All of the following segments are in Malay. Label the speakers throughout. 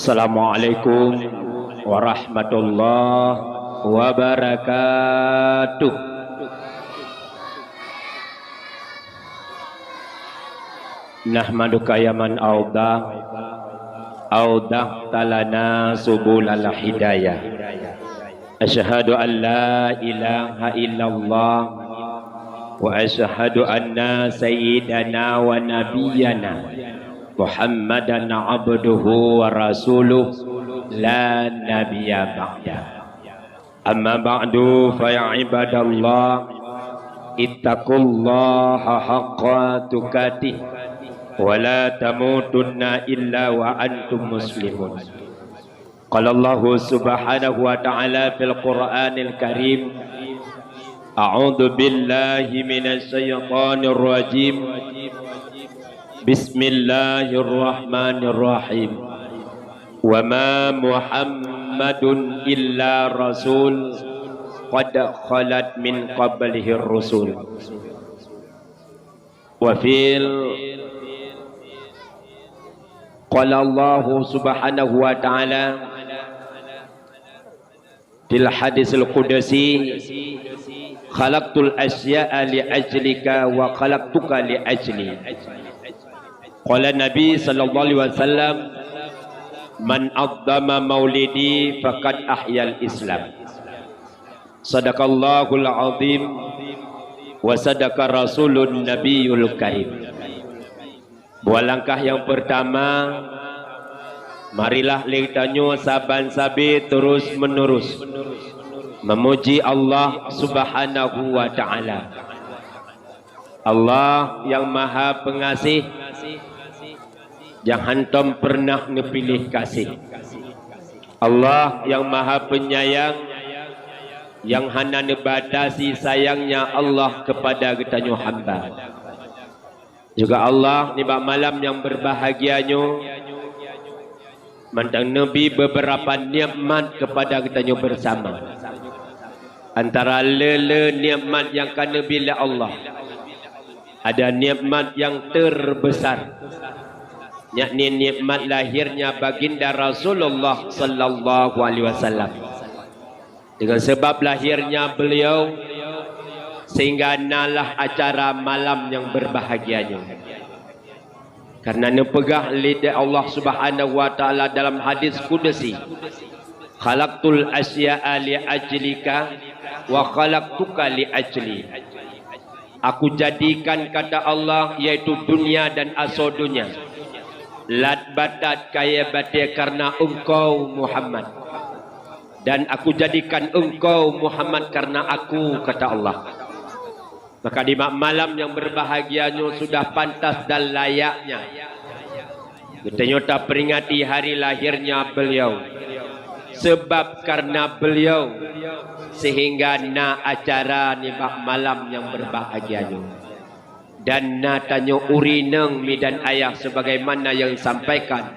Speaker 1: Assalamualaikum warahmatullahi wabarakatuh. Nahmaduka ya man audah talana subulal hidayah. Asyhadu an la ilaha illallah wa asyhadu anna sayyidana wa nabiyyana Muhammadan abduhu wa rasuluh la nabiyya ba'da. Amma ba'du fa ya ibadallah ittaqullaha haqqa tuqatih wa la tamutunna illa wa antum muslimun. Qala Allah subhanahu wa ta'ala fil Qur'anil Karim, a'udzu billahi minasy syaithanir rajim. Bismillahirrahmanirrahim. Wa ma Muhammadun illa rasul qad khalat min qablihi ar-rusul. Wa fil qala Allah subhanahu wa ta'ala fil hadisil qudsi, khalaqtul asya'a li ajlika wa khalaqtuka li ajli. Qala Nabi sallallahu alaihi wasallam, man adzama maulidi faqad ahyal Islam. Sadaqallahul azim wa sadaqa rasulun nabiyul karim. Buah langkah yang pertama, marilah kita saban-sabi terus menerus memuji Allah subhanahu wa ta'ala. Allah yang maha pengasih, yang hantam pernah nepilih kasih. Allah yang maha penyayang, yang hana nebatasi sayangnya Allah kepada getanyo hamba. Juga Allah ni malam yang berbahagianyo mantang Nabi beberapa nikmat kepada getanyo bersama. Antara lele nikmat yang kan Nabi oleh Allah, ada nikmat yang terbesar, yakni nikmat lahirnya baginda Rasulullah sallallahu alaihi wasallam. Dengan sebab lahirnya beliau sehingga nalah acara malam yang berbahagianya. Karena nepegah lidah Allah subhanahu wa ta'ala dalam hadis qudsi, khalaqtul asya'a li ajlika wa khalaqtuka li ajli. Aku jadikan, kata Allah, yaitu dunia dan asodunya, lat batat kaya batia karena engkau Muhammad, dan aku jadikan engkau Muhammad karena aku, kata Allah. Maka di malam yang berbahagianya sudah pantas dan layaknya kita nyata peringati hari lahirnya beliau. Sebab karena beliau sehingga na acara ni malam yang berbahagianya. Dan na tanyo urineng mi dan ayah sebagaimana yang disampaikan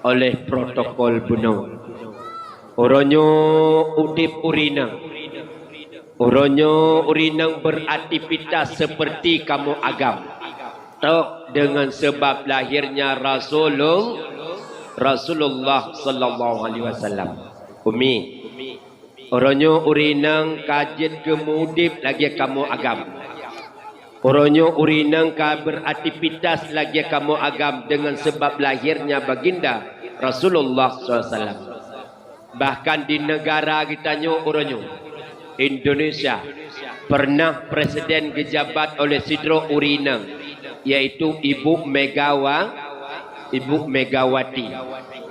Speaker 1: oleh protokol bunuh. Oronyo udip urineng, oronyo urineng beraktivitas seperti kamu agam. Tok dengan sebab lahirnya Rasulullah sallallahu alaihi wasallam. Umi, oronyo urineng kajet kemudip lagi kamu agam. Oronyo urineng ka beraktivitas lagi kamu agam dengan sebab lahirnya baginda Rasulullah SAW. Bahkan di negara kita oronyo Indonesia pernah presiden dijabat oleh Sidro urineng, yaitu Ibu Megawati.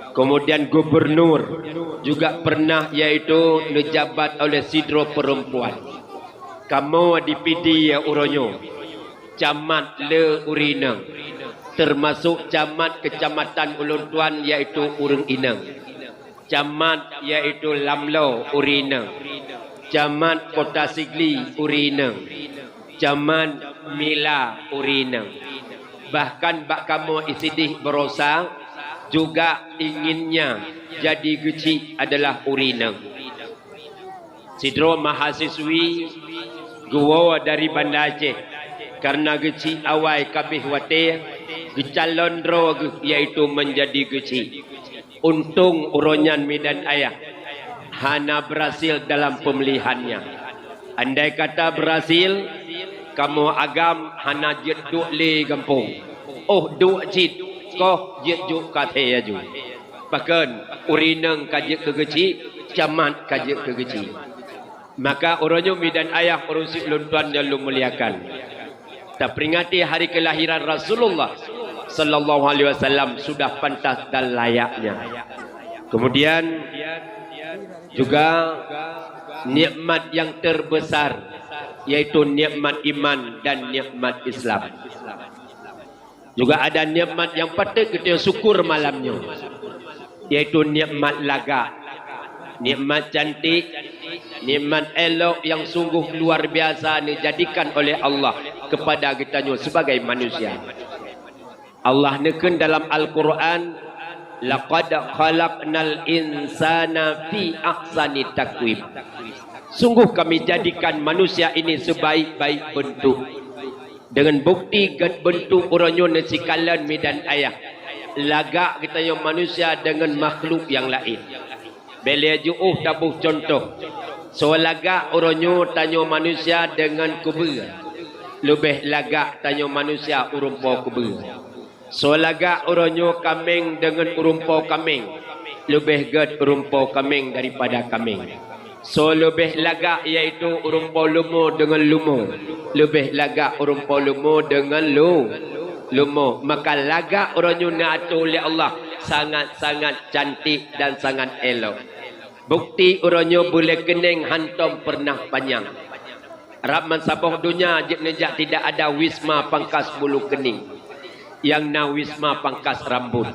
Speaker 1: Kemudian gubernur juga pernah, yaitu dijabat oleh Sidro perempuan. Kamu dipidi ya uronyo camat le urineng, termasuk camat kecamatan Ulun Tuan, yaitu Urung Ineng, camat yaitu Lamlo urineng, camat Kota Sigli urineng, camat Mila urineng. Bahkan bak kamu isidih berosa juga inginnya jadi geci adalah urineng. Sidro mahasiswi gua dari Banda Aceh, karena geci awai kabih wate gecalon ro, yaitu menjadi geci. Untung uronyan midan ayah hana berhasil dalam pemilihannya. Andai kata berhasil, kamu agam hana jeduk li kampung. Oh duk cit koh jeduk kate aju. Bahkan urineng kajek kegeci, camat kajek kegeci. Maka uronyo midan ayah urusik luntuan yang lu muliakan. Tak peringati hari kelahiran Rasulullah sallallahu alaihi wasallam sudah pantas dan layaknya. Kemudian juga nikmat yang terbesar yaitu nikmat iman dan nikmat Islam. Juga ada nikmat yang patut kita syukur malamnya yaitu nikmat laga, nikmat cantik, nikmat elok yang sungguh luar biasa dijadikan oleh Allah kepada kita sebagai manusia. Allah neken dalam Al-Quran, laqad khalaqnal insana fi ahsani taqwim. Sungguh kami jadikan manusia ini sebaik-baik bentuk. Dengan bukti bentuk uranyo nasi kalan midan ayah. Lagak kita yang manusia dengan makhluk yang lain. Beliau juuh tabuh contoh. So lagak uranyo tanyo manusia dengan kubur. Lebih lagak tanyo manusia urumpau kubur. So lagak uronyo kambing dengan urumpau kambing. Lebih ged urumpau kambing daripada kambing. So lebih lagak iaitu urumpau lumo dengan lumo. Lebih lagak urumpau lumo dengan lumo. Maka lagak uronyo naatur oleh Allah sangat-sangat cantik dan sangat elok. Bukti uronyo boleh kening hantam pernah panjang. Rahman sabah dunia nejak tidak ada wisma pangkas bulu kening. Yang nawisma pangkas rambut.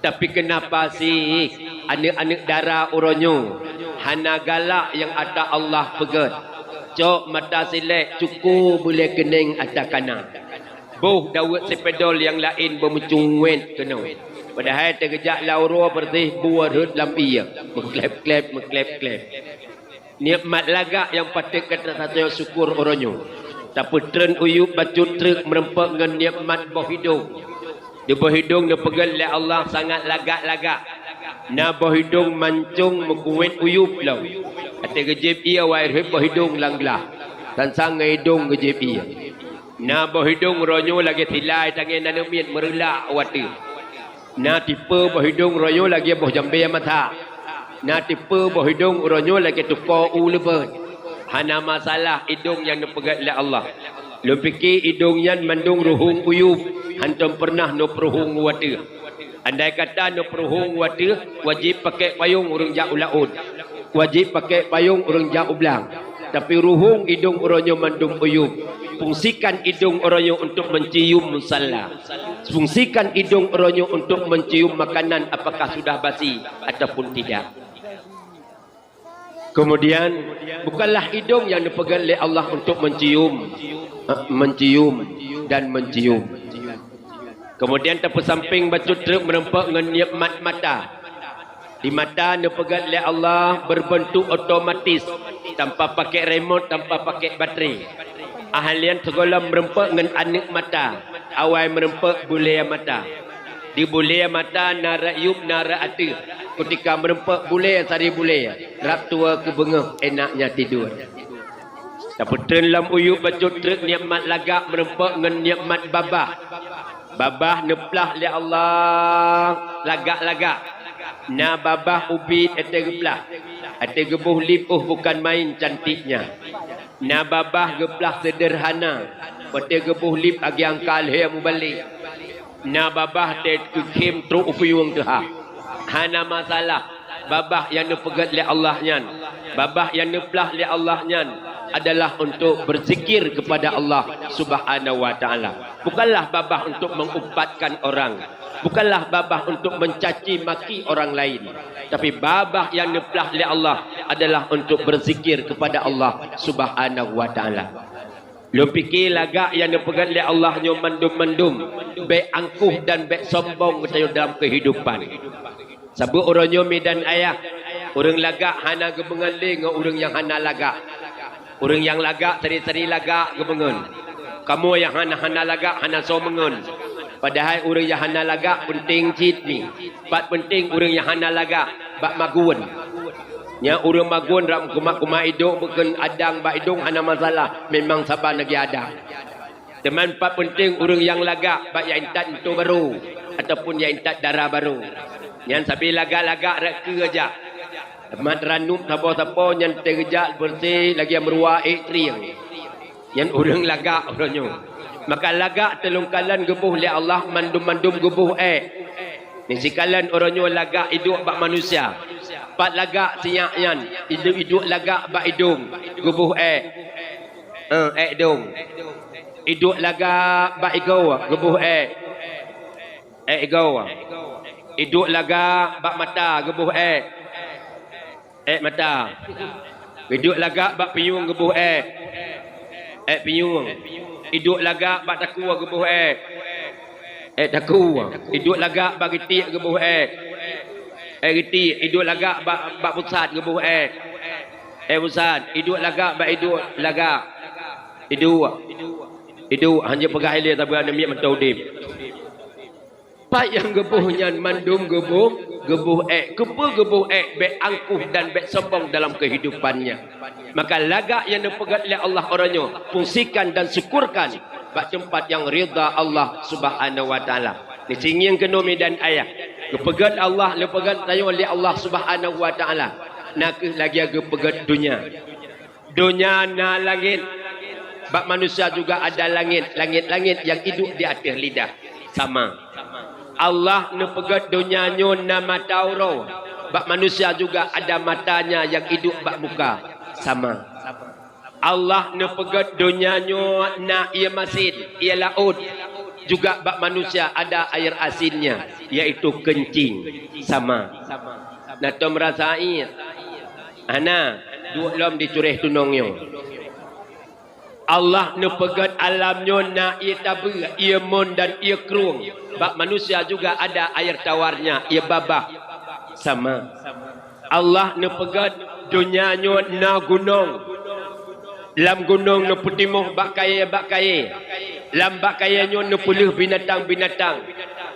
Speaker 1: Tapi kenapa sih anak-anak darah uronyo hana galak yang ada Allah pegat. Cok mata silek cukup boleh kening ada kanan. Boh dawet sepedol yang lain bermencungwet kena. Padahal terkejak lauro bersih buat hut lampi ya. Meklep-klep. Nikmat lagak yang patut kata satu syukur uronyo. Tapi tren uyup bacut truk merempak dengan nikmat bau hidung. Di bau hidung dia pegang oleh Allah sangat lagak-lagak. Na bau hidung mancung mengkuit uyup lau. Ate gejib ia wair bau hidung langlah. Dan sang hidung gejib ia. Na bau hidung ronyo lagi tilai tangan nanamit merelak wati. Na tipe bau hidung ronyo lagi bau jambe mata. Na tipe bau hidung ronyo lagi tukar lebat. Hana masalah hidung yang dipegat oleh Allah. Lu fikir hidung yang mandung ruhung uyup. Hantam pernah no peruhung water. Andai kata no peruhung water, wajib pakai payung urang jauh laut. Wajib pakai payung urang jauh belang. Tapi ruhung hidung orangnya mandung uyup. Fungsikan hidung orangnya untuk mencium musalla. Fungsikan hidung orangnya untuk mencium makanan apakah sudah basi ataupun tidak. Kemudian bukanlah hidung yang dipegang oleh Allah untuk mencium dan mencium. Kemudian tepi samping batu truk merempak dengan nikmat mata. Di mata dipegang oleh Allah berbentuk otomatis tanpa pakai remote, tanpa pakai bateri. Ahlian segala merempak dengan anak mata. Awal merempak bulai mata. Di bulai mata nara yub nara ati. Ketika merempak bulai sari bulai. Rap tua ke bengah enaknya tidur. Tapi dalam uyuk baju truk nikmat lagak merempak dengan nikmat babah. Babah neplah oleh Allah lagak-lagak. Na babah ubit ate geplah. Ate gebuh lipuh bukan main cantiknya. Na babah geplah sederhana. Ate gebuh lip agi angkal he mubalik. Na babah te kekim tru upuyung tuha. Hana masalah babah yang dipegat oleh Allah nyan. Babah yang neplah oleh Allah nyan adalah untuk berzikir kepada Allah Subhanahu wa taala. Bukanlah babah untuk mengupatkan orang. Bukanlah babah untuk mencaci maki orang lain. Tapi babah yang neplah oleh Allah adalah untuk berzikir kepada Allah Subhanahu wa taala. Lu fikir lagak yang dipegang oleh Allah nyo mendum-mendum, baik angkuh dan baik sombong kita dalam kehidupan. Sebab orangnya medan ayah, orang lagak hana gebengan le dengan orang yang hana lagak. Orang yang lagak seri-seri lagak gebengan. Kamu yang hana lagak hana somengan. Padahal orang yang hana lagak penting cit ni. Pat penting orang yang hana lagak bak magun. Nya orang magun ram kumak-kumak hidung bukan adang bak hidung hana masalah. Memang sabar lagi adang. Teman pat penting orang yang lagak bak yang intat itu baru ataupun yang intat darah baru. Yang sampai lagak-lagak reka aja. Mat ranum sapa-sapa yang terjak bersih lagi yang meruah ektriang. Yang orang lagak orangnya. Maka lagak telungkalan gebuh li Allah mandum-mandum gebuh ni sikalan orangnya lagak hidup bak manusia. Pat lagak siyak yan hidup lagak bak hidung gebuh dong. Hidup lagak bak igau gebuh igau. Hidup lagak bak mata gebuh mata. Hidup lagak bak piung gebuh piung. Hidup lagak bak taku gebuh taku. Hidup lagak bak gitik gebuh gitik. Hidup lagak bak pusat gebuh pusat. Hidup lagak bak hidup lagak. Hidup hanya pegah ilir tapi ada miak mentau dim. Pak yang gebuhnya mandum gebuh gebuh bek angkuh dan bek sombong dalam kehidupannya. Maka lagak yang dipegat oleh Allah orangnya fungsikan dan syukurkan bak tempat yang rida Allah Subhanahu wa taala. Ni singing kena medan ayah. Kepegat Allah lepegat tayo oleh Allah Subhanahu wa taala. Nak lagi kepegat dunia. Dunia na langit. Bak manusia juga ada langit yang hidup di atas lidah. Sama. Allah nepegat dunia nyo na mata uro. Bak manusia juga ada matanya yang hidup bak muka. Sama. Allah nepegat dunia nyo na ia masin, ia laut. Juga bak manusia ada air asinnya, yaitu kencing. Sama. Nah tu merasai. Ana dua lom dicurih tunongnya. Allah nepegat alamnya na ia tabu, ia mon dan ia kerung. Bak manusia juga ada air tawarnya, ia babah. Sama. Allah nepegat dunyanya na gunung. Lam gunung na putimuh bak kaya. Lam bak kayanya na puluh binatang-binatang.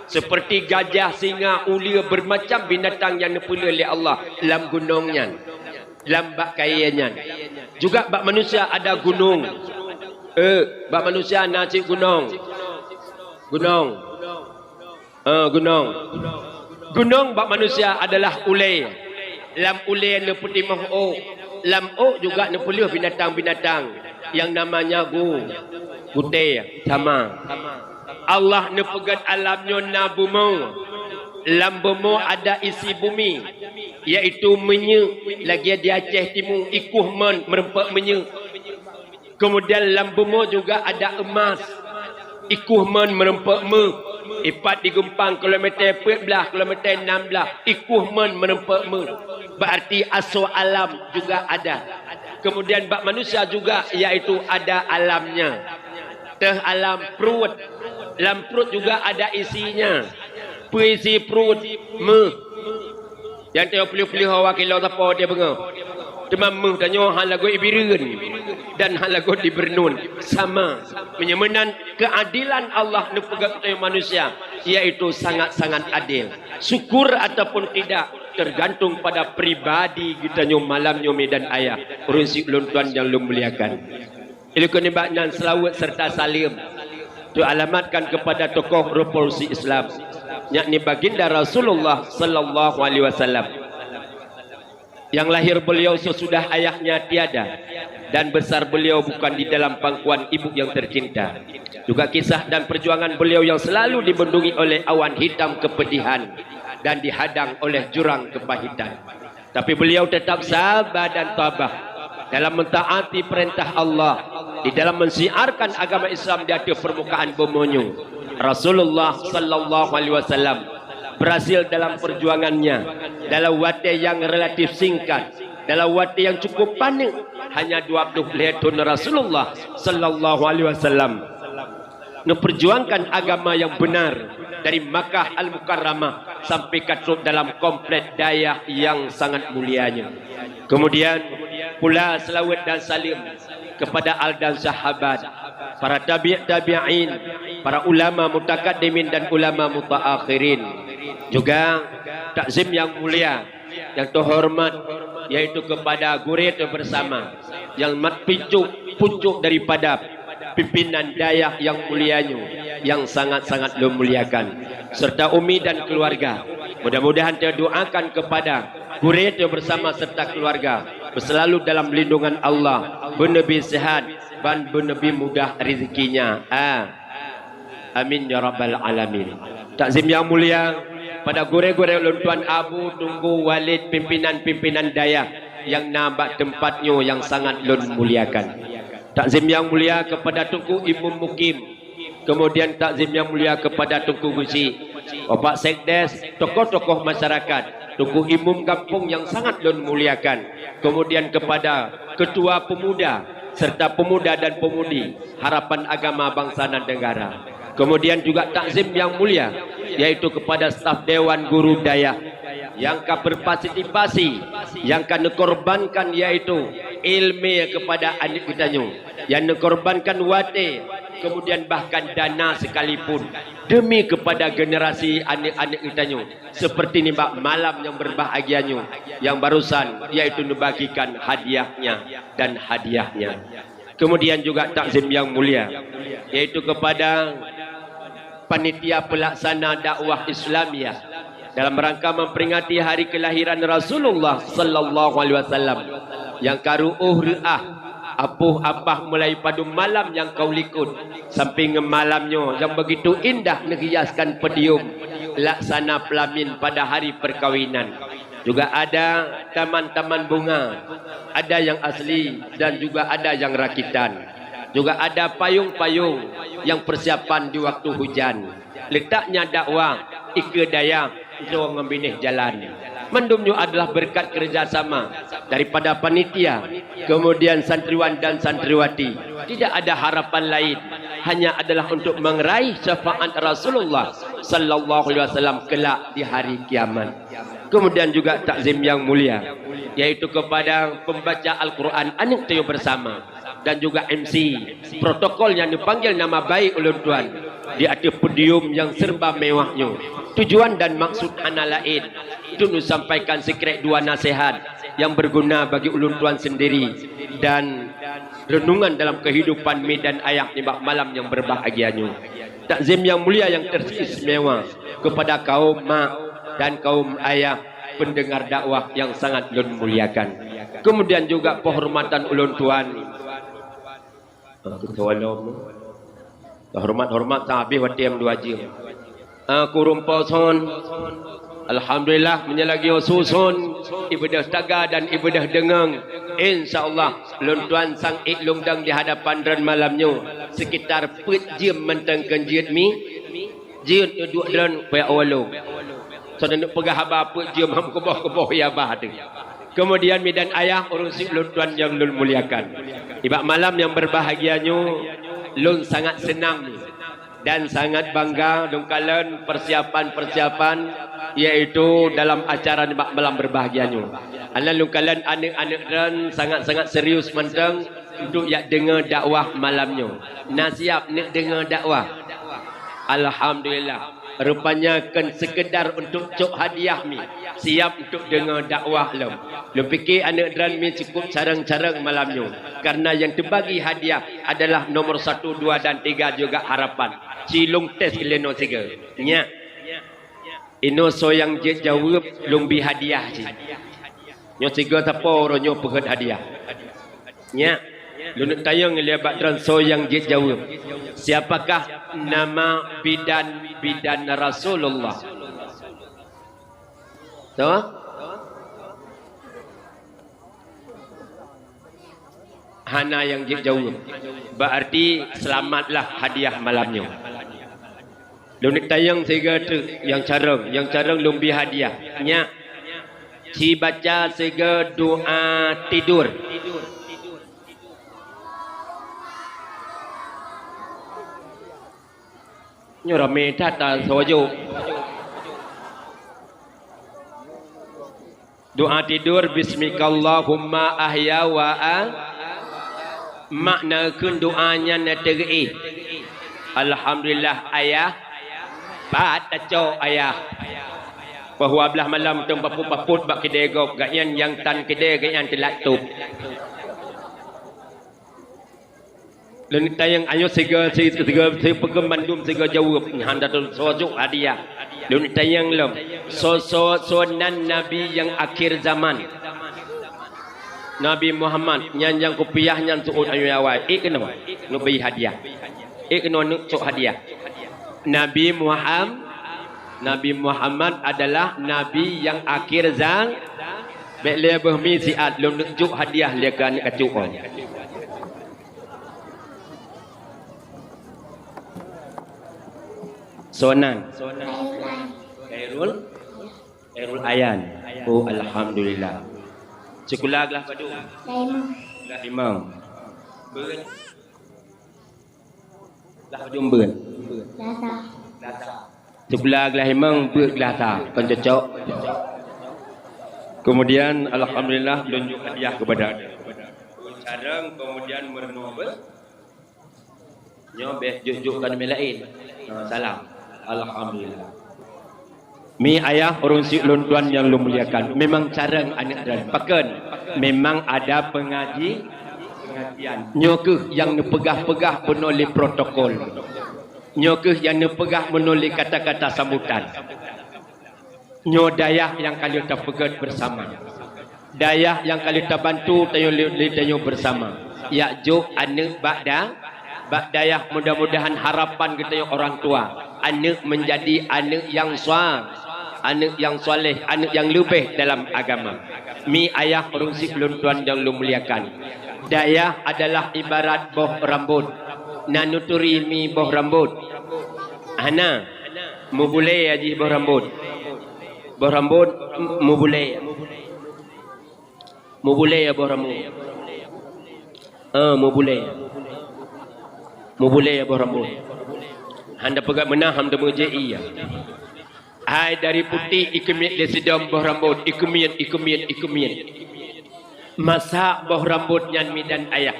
Speaker 1: Seperti gajah, singa, ulir, bermacam binatang yang napulih oleh Allah. Lam gunungnya. Lam bak kayanya. Juga bak manusia ada gunung. Bak manusia nasi gunung. Gunung bak manusia adalah ulai. Lam ulai na putimuh lam juga napulih binatang-binatang yang namanya guteh. Sama. Allah nepegat alamnya na bumi. Lam bumi ada isi bumi, yaitu menye. Lagi di Aceh Timur ikuh merempak menye. Kemudian lam bumi juga ada emas, ikuh merempak Ipat digempang kilometer 14, kilometer 16, ikuh merempak berarti asal alam juga ada. Kemudian bak manusia juga, yaitu ada alamnya. Teh alam perut. Dalam perut juga ada isinya. Puisi perut yang tengok pelih-pelih hawa kilau siapa dia bengah. Demam tanya hal lagu ibirun dan hal lagu dibernun. Sama. Menyemenan keadilan Allah nepegat manusia, yaitu sangat-sangat adil. Syukur ataupun tidak tergantung pada pribadi kita nyom malam nyomi dan ayah. Urunsi ulun tuan yang lumliakan. Ilmu baknan selawat serta salim itu alamatkan kepada tokoh revolusi Islam, yakni baginda Rasulullah sallallahu alaihi wasallam. Yang lahir beliau sesudah ayahnya tiada dan besar beliau bukan di dalam pangkuan ibu yang tercinta. Juga kisah dan perjuangan beliau yang selalu dibendungi oleh awan hitam kepedihan dan dihadang oleh jurang kepahitan. Tapi beliau tetap sabar dan tabah dalam mentaati perintah Allah, di dalam mensiarkan agama Islam di atas permukaan bumi. Rasulullah sallallahu alaihi wasallam berhasil dalam perjuangannya dalam waktu yang relatif singkat, dalam waktu yang cukup panik, hanya 20 tahun Rasulullah sallallahu alaihi wasallam memperjuangkan agama yang benar dari Makkah Al-Mukarramah sampai ke dalam komplek Dayak yang sangat mulianya. Kemudian pula selawat dan salim kepada al dan sahabat para tabi'in, para ulama mutakaddimin dan ulama mutaakhirin. Juga takzim yang mulia, yang terhormat, yaitu kepada gurit bersama yang puncuk daripada pimpinan dayah yang mulianya, yang sangat-sangat memuliakan, serta umi dan keluarga. Mudah-mudahan kita doakan kepada gurit bersama serta keluarga berselalu dalam lindungan Allah, bernabi sehat dan bernabi mudah rezekinya. Amin ya rabbal alamin. Takzim yang mulia pada gure-gure ulun tuan abu tunggu walid pimpinan-pimpinan dayah yang nampak tempatnya yang sangat lun muliakan. Takzim yang mulia kepada Tunku Imam Mukim. Kemudian takzim yang mulia kepada Tunku Gusi, Bapak Sekdes, tokoh-tokoh masyarakat, Tunku Imam Kampung yang sangat lun muliakan. Kemudian kepada Ketua Pemuda serta pemuda dan pemudi Harapan Agama Bangsa dan Negara. Kemudian juga takzim yang mulia yaitu kepada staf Dewan Guru Dayah yang akan berpartisipasi, yang akan dikorbankan yaitu ilmu kepada anak kita, yang dikorbankan wate, kemudian bahkan dana sekalipun demi kepada generasi anak-anak kita, seperti ni bak malam yang berbahagianya yang barusan, yaitu membagikan hadiahnya dan hadiahnya. Kemudian juga takzim yang mulia yaitu kepada panitia pelaksana dakwah Islamiyah dalam rangka memperingati hari kelahiran Rasulullah sallallahu alaihi wasallam yang karuuh reah apuh apah mulai pada malam yang kau likut sampai malamnya yang begitu indah menghiaskan pedium laksana pelamin pada hari perkawinan. Juga ada taman-taman bunga, ada yang asli dan juga ada yang rakitan. Juga ada payung-payung yang persiapan di waktu hujan. Letaknya dakwah Ike Daya untuk membinih jalan. Mendumnya adalah berkat kerjasama daripada panitia, kemudian santriwan dan santriwati. Tidak ada harapan lain, hanya adalah untuk meraih syafaat Rasulullah sallallahu alaihi wasallam kelak di hari kiamat. Kemudian juga takzim yang mulia yaitu kepada pembaca Al-Quran anak tayo bersama dan juga MC protokol yang dipanggil nama baik ulun tuan di atas podium yang serba mewahnya. Tujuan dan maksud hana lain itu sampaikan sekret dua nasihat yang berguna bagi ulun tuan sendiri dan renungan dalam kehidupan medan ayah nibak malam yang berbahagianya. Takzim yang mulia yang teristimewa kepada kaum mak dan kaum ayah pendengar dakwah yang sangat ulun muliakan. Kemudian juga penghormatan ulun tuan hormat habis watiam 2 jam. Aku rumpau son. Alhamdulillah menyelagi susun ibadah taga dan ibadah dengang. InsyaAllah ulun tuan sang iklung dang di hadapan dan malamnya sekitar 4 jam mentengkan jid mi. Jid 2 dan paya awalung. So nak pegah apa jam ham keboh ya bah tu. Kemudian medan ayah urusi ulun tuan yang lun muliakan. Ibak malam yang berbahagianya lun sangat senang dan sangat bangga dongkalan persiapan yaitu dalam acara ibak malam berbahagianya. Anak dongkalan anak-anak dan sangat-sangat serius mentang untuk yak dengar dakwah malamnya. Nasiap nak dengar dakwah. Alhamdulillah. Rupanya kan sekedar untuk cok hadiah mi siap untuk dengar dakwah lem. Lu fikir anak dran mi cukup carang-carang malamnya karena yang terbagi hadiah adalah nomor 1, 2 dan 3 juga harapan. Cilung tes keleno tiga. Nya. Ino so yang jawab lumbi hadiah ci. Nyo tiga tapo ronyo pegat hadiah. Nya. Lu nak tayang lihat dran so yang jawab. Siapakah nama bidan Rasulullah? Tahu? Hana yang jauh. Berarti selamatlah hadiah malamnya. Lunik tayang sega tu yang carang lumbi hadiah. Nya. Si baca sega doa tidur. Nyorame tata sojo. Doa tidur bismikallahumma ahya wa makna kun doanya na terih. Alhamdulillah ayah pat taco ayah. Bahwa belah malam tu paput-paput bak kedai gop gak yang tan kedai gak yang telat tup. Dan tayang ayo sega pegembandum sega jawab handa tu sojuk hadiah. Dan tayang lem sonan nabi yang akhir zaman. Nabi Muhammad yang kopiah yang suud ayu awal. Kena nu bagi hadiah. Kena nu cok hadiah. Nabi Muhammad adalah Nabi yang akhir zaman. Baik dia bermi siat lu nunjuk hadiah dia kan kacuk on. Sonan. Khairul Ayan. Oh alhamdulillah. Sekulaglah padu. Lah imam. Beun. Lah padu beun. Lata. Sekulaglah imam beun lata. Kan cocok. Kemudian alhamdulillah tunjuk hadiah kepada anda. Sarang kemudian mernobel. Nyobeh jujukan melain. Salam. Alhamdulillah. Mi ayah orang si tuan yang lu muliakan. Memang carang anak dan paken. Memang ada pengajian. Nyokeh yang nepegah-pegah menoleh protokol. Nyokeh yang nepegah menoleh kata-kata sambutan. Nyo dayah yang kali kita pegat bersama. Dayah yang kali kita bantu tayo bersama. Ya jo anak bak dayah mudah-mudahan harapan kita orang tua. Anak menjadi anak yang anak yang soleh, anak yang lebih dalam agama. Mi ayah perusi tuan yang lu muliakan. Dayah adalah ibarat boh rambut. Nanuturi mi boh rambut. Ana mu boleh aji boh rambut. Boh rambut mu boleh. Mu boleh ya boh rambut. Mu boleh. Mu boleh ya boh rambut. Handa pegat menah handa menjei ya. Hai dari putih ikemiat dia sedang boh rambut ikemiat. Masak boh rambut nyan mi dan ayah.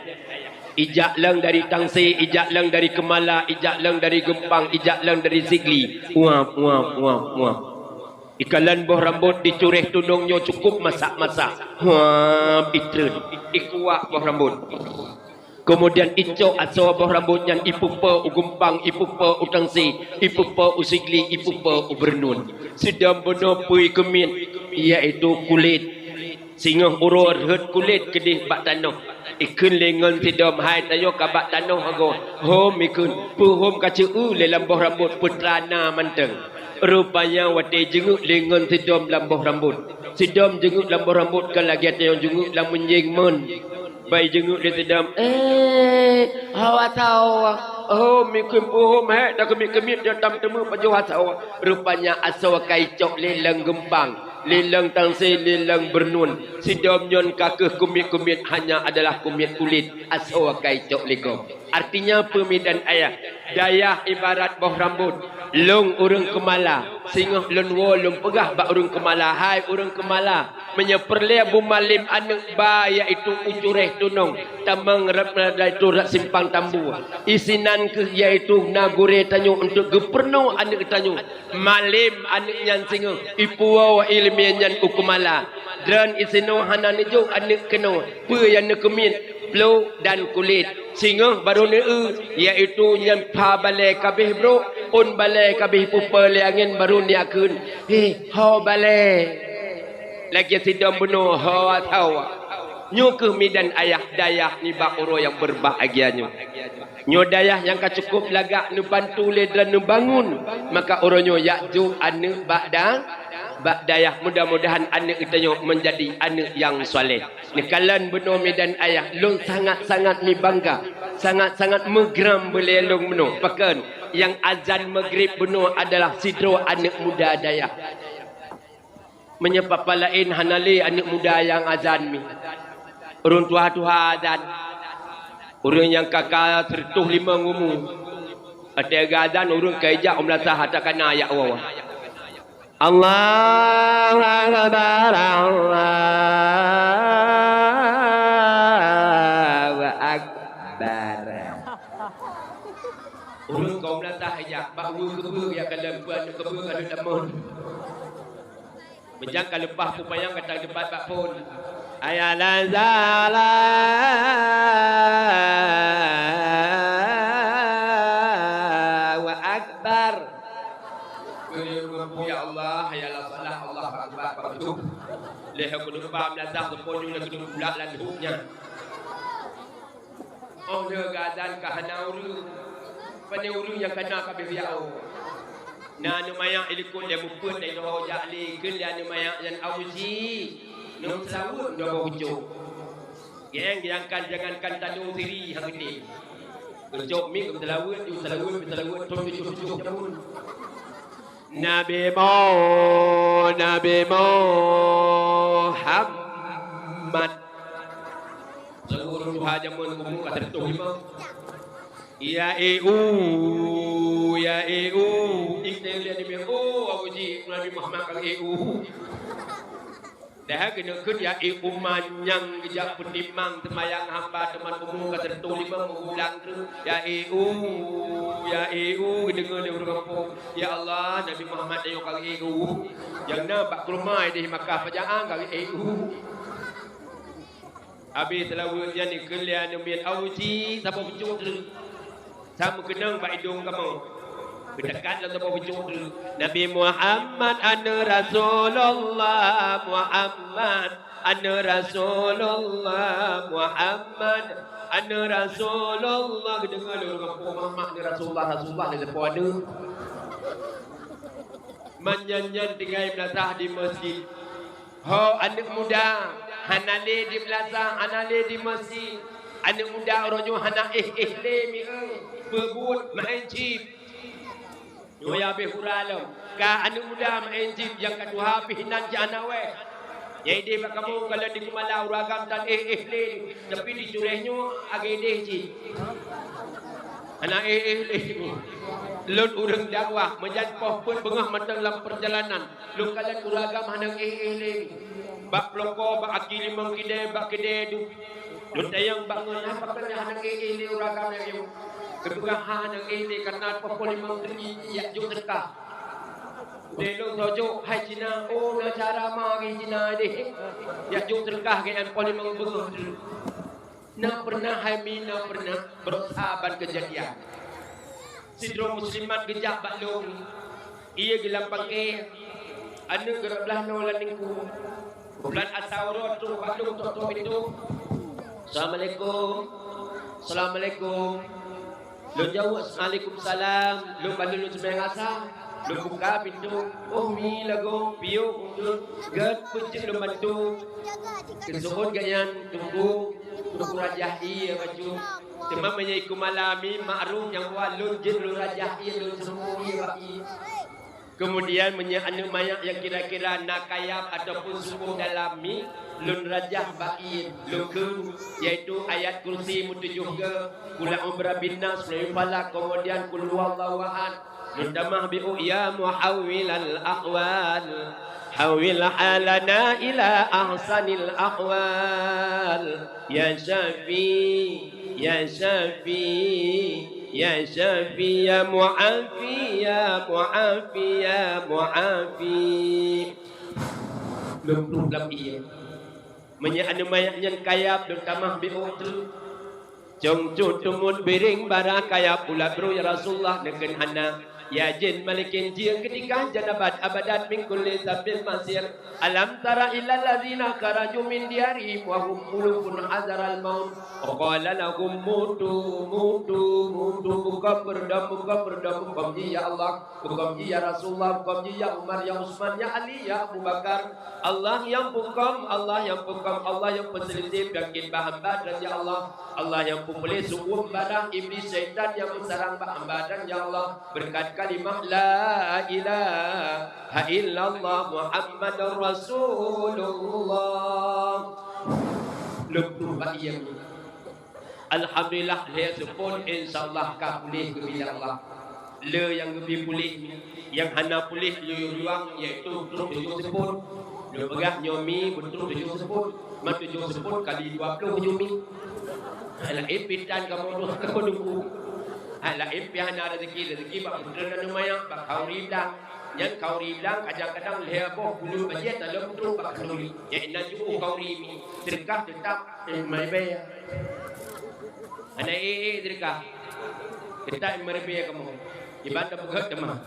Speaker 1: Ijak lang dari Tangsi, ijak lang dari Kemala, ijak lang dari Gempang, ijak lang dari Sigli. Uap. Ikalan boh rambut dicureh tunungnya cukup masak-masak. Uap itrun. Ikuak boh rambut. Kemudian icok atau boh rambutnya ipupa ugempang, ipupa utangsi, ipupa usigli, ipupa ubernun. Sedang benar pui kemin, iaitu kulit. Singah urur hut kulit kedih bak tanah. Ikun lengan sedang hai tayo kabak tanah ago. Hom ikun, puhom kaca dalam boh rambut putrana manteng. Rupanya wate jenguk lengan sedang dalam boh rambut. Sedang jenguk dalam boh rambut kan lagi tayo jenguk dalam menjeng men. Bayi jenguk dia sedang hawa tawa mikun puhum dah kemit dia tam temu paju hasawa rupanya asawa kaicok lelang gempang lelang tangsi lelang bernun sidom nyon kakeh kumit hanya adalah kumit kulit asawa kaicok legom. Artinya pemidan ayah dayah ibarat boh rambut long urang kemala singah lenwo lom pegah bak urang kemala hai urang kemala menyeperlia bumalim anak ba iaitu ucureh tunong tamang rapna itu simpang tambu isinan ke iaitu nagure tanyo untuk geperno anak tanyo malim anak nyan singah ipuwa wa ilmiah nyan ukumala dan isino hanan jo anak keno pe yang nekemit flow dan kulit sehingga baru iaitu yang pa balai kabeh bro on balai kabeh pupa le angin baru ni akun ho balai lagi sidang benuh ho atau nyu ke midan ayah dayah ni bak uro yang berbahagianyo nyu dayah yang cukup lagak nu bantu le dan nu bangun maka uronyo yakju anu bak dayah mudah-mudahan anak kita menjadi anak yang soleh. Ni kalan benuh medan ayah long sangat-sangat ni bangga. Sangat-sangat megeram boleh long benuh. Bahkan yang azan maghrib benuh adalah sidro anak muda dayah. Menyebab lain hanali anak muda yang azan mi. Urun tua-tua azan. Urun yang kakak tertuh lima ngumu. Ada azan urun kaijak umrasah hatakan ayat Allah. Allahu Akbar Allahu Akbar dalam buat kebun kalau tamun. Menjangka lepas pupayang kata debat pak pun. Ayalan zala wa akbar. Ya Allah, ayalah salah Allah akbar pak betul. Leha kudu pam lazah sepon yang kudu bulak lan huknya. Oh dia gadan kahana uru. Pada uru yang kena kabeh biau. Na anu mayak ilikun dia mupun dari doa jali kun dia anu mayak yang auzi. Nom selawut doa ucuk. Jangankan tanung siri hang gede. Ucuk mi kum selawut tum ucuk jamun. Nabi Muhammad seluruh hajamun kumu kata tuhimah. Ya EU ikna lihat ni aku ji Nabi Muhammad kang EU dah kena kerja EU manyang gejak penimang temayang hamba teman umum kata lima mengulang tu ya EU dengar dia berapa ya Allah Nabi Muhammad ayo kang EU yang nampak rumah di Makkah pajaan kang EU habis selawatnya ni kalian mian auji siapa pucuk tu sama kenang pak hidung kamu Berdekatlah sama pucuk dulu. Nabi Muhammad ana Rasulullah Muhammad ana Rasulullah Muhammad ana Rasulullah. Dengar lu kampung Muhammad ni Rasulullah ni depan ada. Menyanyian tinggal belasah di masjid. Ho anak muda hanale di belasah hanale di masjid. Anak muda orangnya hana le mi berbut main chip. Doya be huralam ka anak muda main chip yang kedua pihinan jana we. Jadi pak kamu kalau di Kumala uragam dan le tapi di curehnya agede chip. Anak le lun urang dakwah menjadi pohon bengah matang dalam perjalanan. Lu kalian uragam hanang le. Bak peloko bak akili mengkide bak kede du. Lu tayang bangun apa kena hanang le uragam yang kebugahan yang ini karena popoli menteri ya jauh terkah. Dulu sojo hai Cina oh na cara magi Cina deh ya jauh terkah dengan poli menteri. Na pernah hai mina pernah bersahabat kejadian. Sidro muslimat gejak baklung. Ia gilampang ke anu gerak belah nolan ningku. Bulan asawrot tu baklung tu itu. Assalamualaikum. Lu jawab Waalaikumsalam. Lu bantu lu sembahyang asar. Lu buka pintu. Oh mi lagu piu kundur. Gat pucik lu bantu. Kesuhun ganyan tunggu. Tunggu rajahi baju. Cuma menyaiku malami ma'ruf yang buat lu jin lu rajahi lu semua bagi. Kemudian anu mayak yang kira-kira nakayab ataupun suku dalami lun rajah ba'in lukun yaitu ayat kursi mutujuh ke kula umrah bin nas falak kemudian kul huwallahu ahad lun damah bi'u ya muhawwilal ahwal hawil halana ila ahsanil ahwal ya syafi ya syafi ya syafi ya mu'afi ya mu'afi ya mu'afi lum lam iya menya anu mayaknya kayap dan tamah bi'utu jong cutumut biring bara kayap pula bro ya Rasulullah negen hana ya jin malikin jiang ketika janabat abadat min kulli sabil masir alam tara illa allazina kharaju min diarihim wa hum mulukun hazaral maut wa qala lahum mutu buka berdam ya Allah buka ya Rasulullah buka ya Umar ya Utsman ya Ali ya Abu Bakar Allah yang hukum Allah yang penselitip yakin hamba dan ya Allah yang pemulih suku barang iblis syaitan yang menyerang hamba dan ya Allah berkat kalimah la ilaha illallah Muhammadur Rasulullah. Lebih baik alhamdulillah dia sepun insyaallah ka pulih kepada Allah. Le yang lebih pulih yang hana pulih luang iaitu terus tujuh sepun. Le begah nyomi betul tujuh sepun. Mat tujuh sepun kali 20 nyomi. Ala epitan kamu dulu. lain pihana rezeki bak putera dan maya bak kauri bilang yang kauri bilang kadang-kadang lebo bulu bajet dalam putu bak kauri ya inna ju kauri mi terkah tetap mai bayar ana terkah kita merbe kamu ibadah begat demah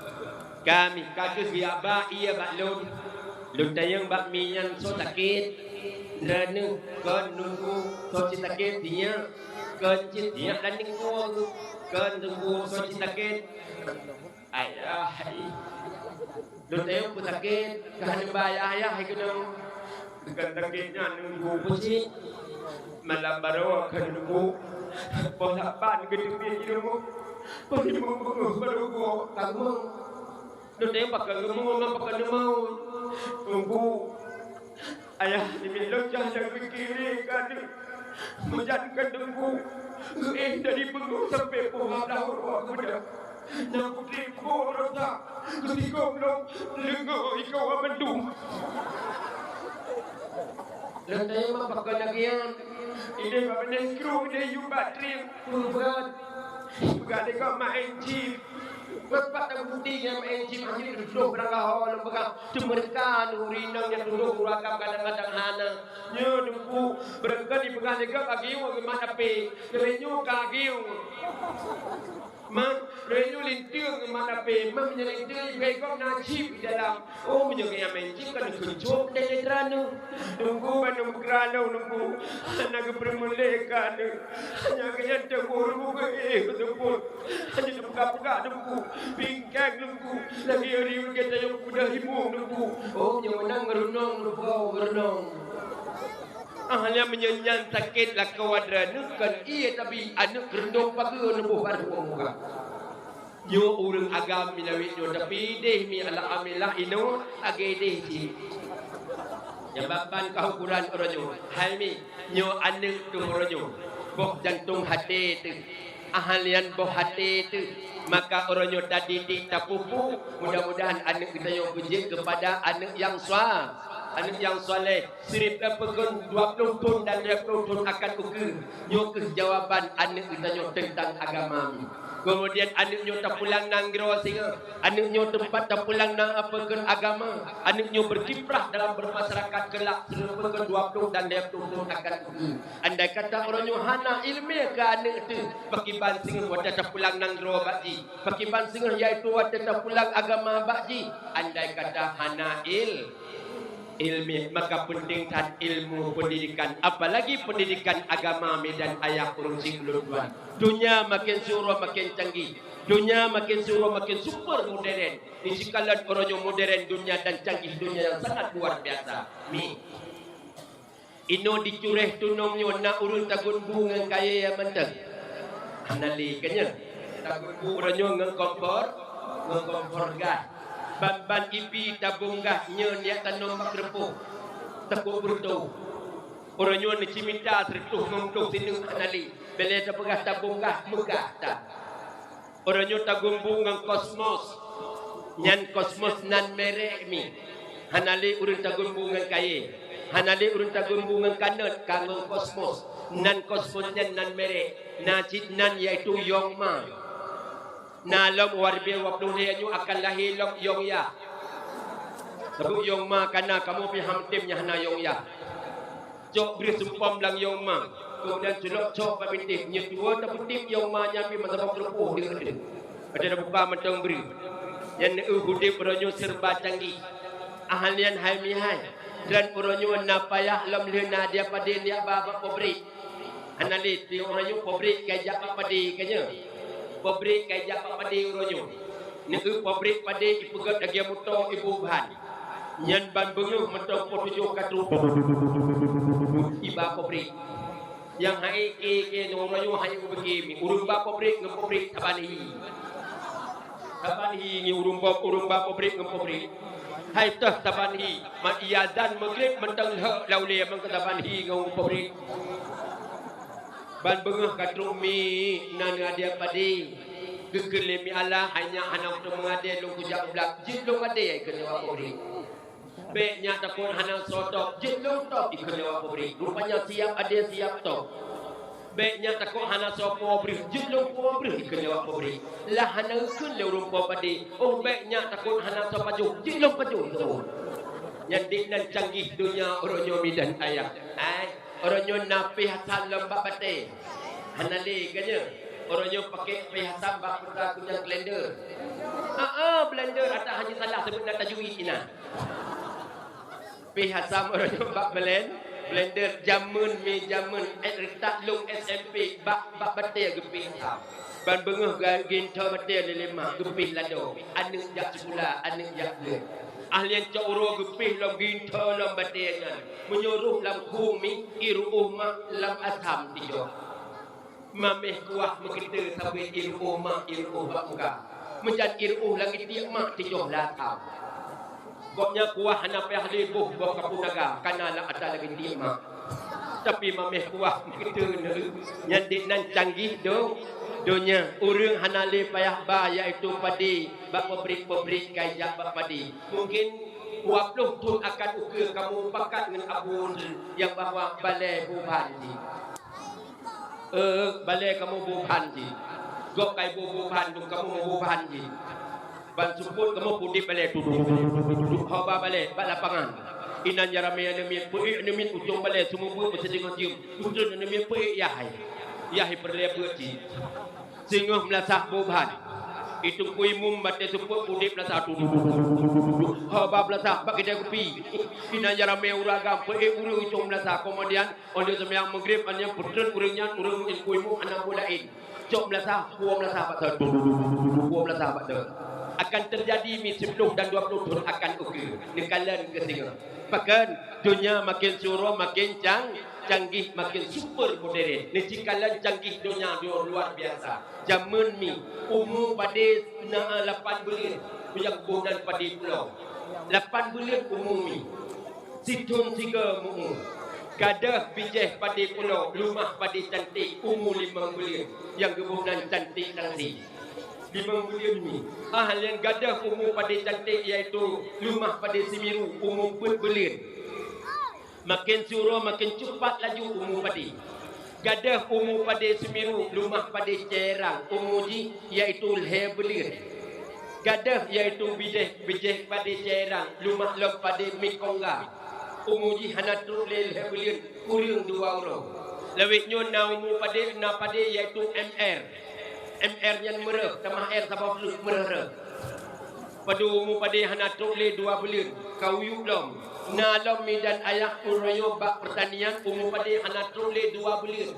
Speaker 1: kami katus biya ba iya bak lun tayang bak minyan so sakit dan kon nunggu so sakit dia kon dia dan nunggu kan tunggu so sakit ayah lu tayo po sakit kahanin ba ayah ikunong sakitnya nunggu po si malambaro kan nunggu polapan kedua nunggu ponimungu barugo kamu lu tayo pakanumau nunggu ayah dimilok jangan pikiri kan menjadikan nunggu dari pengu sampai pengadah orang muda. Yang putih bodoh tak, ketika belum lengo ikau mendung. Lantai mah pakai nagian, ini bapak kru ini you bateri berat, bukan dekat main chip. Bapak tak putih yang main chip hanya duduk berangkat awal lembaga cemerkan urinang yang duduk urakam kadang-kadang hana. Nyo nunggu berangkat di pegang dekat kaki bagaimana pe, kerenyu kaki. Man, renyu lintir mana pe, man menyelintir pekok najib di dalam. Oh menjaga yang mencip kan kencok dari teranu. Nunggu banum kerana nunggu anak bermelekan. Hanya kaya terburu ke betul. Hanya buka-buka nunggu pingkang nunggu. Lagi hari kita yang sudah himu nunggu. Oh yang menang merenung merenung. Hanya menyanyian sakit lah kawadra nukan iya tapi anak kerendong pakai nubuh baru muka. Yo urang agam minawit yo tapi deh mi ala amilah ino age deh si. Jababan kahukuran oronyo. Hai mi yo anak tu oronyo. Boh jantung hati tu. Ahalian boh hati tu. Maka oronyo tadi tak pupu. Mudah-mudahan anak kita yo puji kepada anak yang suah. Anak yang soleh, sirip pegun 20 tahun dan 20 tahun akan ukur. Nyo kejawaban anak kita nyo tentang agama. Kemudian anak nyo tak pulang nang gero singa. Anak nyo tempat tak pulang nang apa ke agama. Anak nyo berkiprah dalam bermasyarakat kelak pegun 20 dan 20 tahun akan ukur. Andai kata orang nyo hana ilmu ke anak tu, pakiban singa wata tak pulang nang gero bakji. Pakiban singa iaitu wata tak pulang agama bakji. Andai kata hana ilmi maka pentingkan ilmu pendidikan apalagi pendidikan agama medan ayah kursi keluruhan dunia makin suruh makin canggih dunia makin suruh makin super modern di sekalan orang yang modern dunia dan canggih dunia yang sangat luar biasa mi ino dicureh tunongnya nak urun tagun bunga kaya yang mentang anali kanya tagun bunga orang yang ngkompor gas ban ipi tabung gah nyen ya tanam makrepuk takut bertau orang nyon ni ciminta tertuh ngomong sini anali bela tak pegah tabung gah megah tak orang nyon tabung bunga kosmos nyan kosmos nan merek mi hanali urun tabung bunga kaya hanali urun tabung bunga kanot kangong kosmos nan kosmos nan merek najid nan iaitu yongma Nalom warbi waktu dia akan lahir lom yong ya. Tapi yong ma kana kamu pi hamtimnya hana yong ya. Cok beri sumpam lang yong ma. Kemudian celok cok pabitip nyetua tapi tip yong ma nyambi masa bak lepuh di kede. Ada buka mentong beri. Yang hudip ronyo serba canggih. Ahlian hai mi hai. Dan ronyo napayah lom lena dia pada dia baba pobri. Analit ti ronyo pobri kajak padi kanya. Pabrik kaya Pak Padi uronyo. Negu pabrik padi ipegat lagi motor ibu bahan. Nyan ban benguh mentong potujuh katru. Iba pabrik. Yang hai ke uronyo hai ubegi. Urung ba pabrik ngem pabrik tabani. Tabani ni urung ba pabrik ngem pabrik. Hai tah tabani. Ma iazan magrib mentong laule mang tabani ngem pabrik. Ban bengah katrumi nan ngadia padi gegelemi Allah hanya anak tu mengade long kujak blak jin long ade kena apa beri be nya takon hanang sotok jin long tok ikena apa beri rupanya siap ade siap tok Baiknya takut hana sopo beri, jelung po beri kena apa beri. Lah hana kun le rumpo padi. Oh baiknya takut hana sopo paju, jelung paju tu. Yang nan canggih dunia orangnya midan ayah. Orangnya napi hasan lembak bate. Hana le kanya. Orangnya pakai perhiasan bak putra kunyang blender. Blender ada hanya salah sebut nak tajwid ina. Perhiasan orangnya bak blender jamun mi jamun tak long SMP bak bate gepih. Ban bengah ginta bate lima gepih lado. Anu jak sekolah, anu jak le. Ahlian cak uro gepih lam ginta lam bate nan. Menyuruh lam kumi iruh mak lam asam tijo. Mameh kuah mengkita sampai iruh mak iruh bak muka. Menjad iruh langit tiap mak tijoh latau. Koknya kuah hana payah lebuh buah kapun naga. Kana lah ada lagi tiap mak. Tapi mameh kuah mengkita nyandik nan canggih do. Donya urang hana le payah ba iaitu padi. Bak pabrik-pabrik kajak bak padi. Mungkin 20 tahun akan ukur kamu pakat dengan abun yang bahawa balai buban ni. Balai kamu buban je. Gok kai buban tu kamu buban je. Ban suput kamu putih balai tu. Haba balai bak lapangan. Inan jarame anemin puik anemin ujung balai semua buat berseding cium. Ujung anemin puik yahai. Yahai perlai berji. Singoh melasah buban. Itu kui mum bate suput putih melasah tu. Haba melasah bak kita kopi. Inan jarame uragam puik uru ujung melasah. Kemudian oleh sembiang maghrib anya putren urangnya urang kui mum anak bulain. Cok melasah, buah melasah patah. Buah melasah patah. Akan terjadi 10 dan 20 tahun akan ukur. Nekalan ke singa. Bahkan dunia makin suruh makin canggih makin super modern. Nikalan canggih dunia luar biasa. Zaman ni umur pada 8 bulan yang bulan pada pulau. 8 bulan umur ni. Situn 3 umur. Gadah bijih pada pulau, rumah pada cantik, umur 5 bulan. Yang kebunan cantik nanti. 5 bulan ni. Yang gadah umur pada cantik iaitu rumah pada Semiru, umur 4 bulan. Makin suruh makin cepat laju umur pada. Gadah umur pada Semiru, rumah pada Cerang, umur ji iaitu 5 bulan. Gadah iaitu bijih pada Cerang, rumah lom pada Mikongga. Umuji hana trulil hebulian kurang 2 orang. Lewik nyon na umur pada iaitu MR. MR yang merah, tamah R sabab plus merah. Pada umur pada hana trulil 2 bulan. Kau yulom. Na lom dan ayah urayo bak pertanian umur pada hana trulil 2 bulan.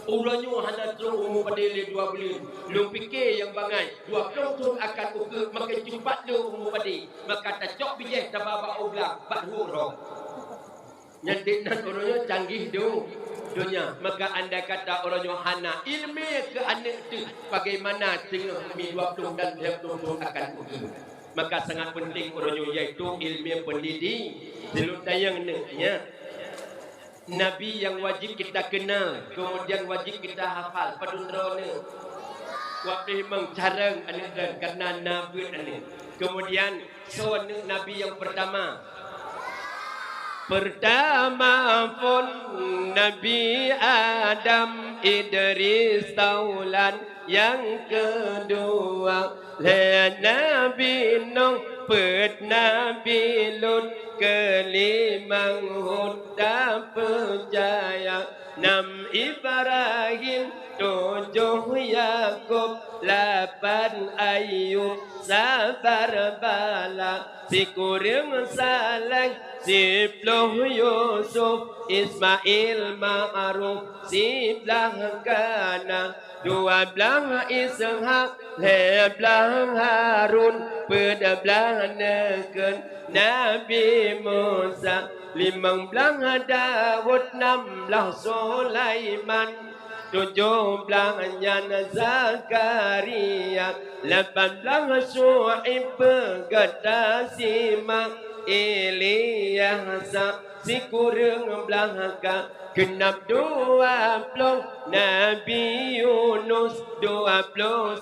Speaker 1: Uranyo hana trul umur pada 2 bulan. Lu fikir yang bangai 20 tahun akan ukur makin cepat lu umur pada. Maka tak cok bijih tababa ublang bat huruf. Yang dinan orangnya canggih dunia. Maka anda kata orangnya hana ilmu ke anak tu bagaimana tengah mi 20 dan 20 tahun akan ukur. Maka sangat penting orangnya iaitu ilmu pendidik. Selut tayang neknya Nabi yang wajib kita kenal, kemudian wajib kita hafal padunrone. Waktu mengcarang anak dan karena Nabi anak. Kemudian seorang Nabi yang pertama pun Nabi Adam Idris Taulan. Yang kedua Nabi Nuh Pet Nabi Lut. Kelima Hud tak percaya. 6 Ibrahim. 7 Yakub. 8 Ayub. Sabar bala. Si kurang Saleh. 10 Yusuf. Ismail Ma'ruf. 11 Kana. 12 Ishak. 11 Harun. 14 Neken. Nabi Musa. 15 Daud. 16 Sulaiman. 17 Zakaria. 18 Syuaib. Kata Simak. Ilyas. Si kurang belakang. Genap 20 Nabi Yunus. 20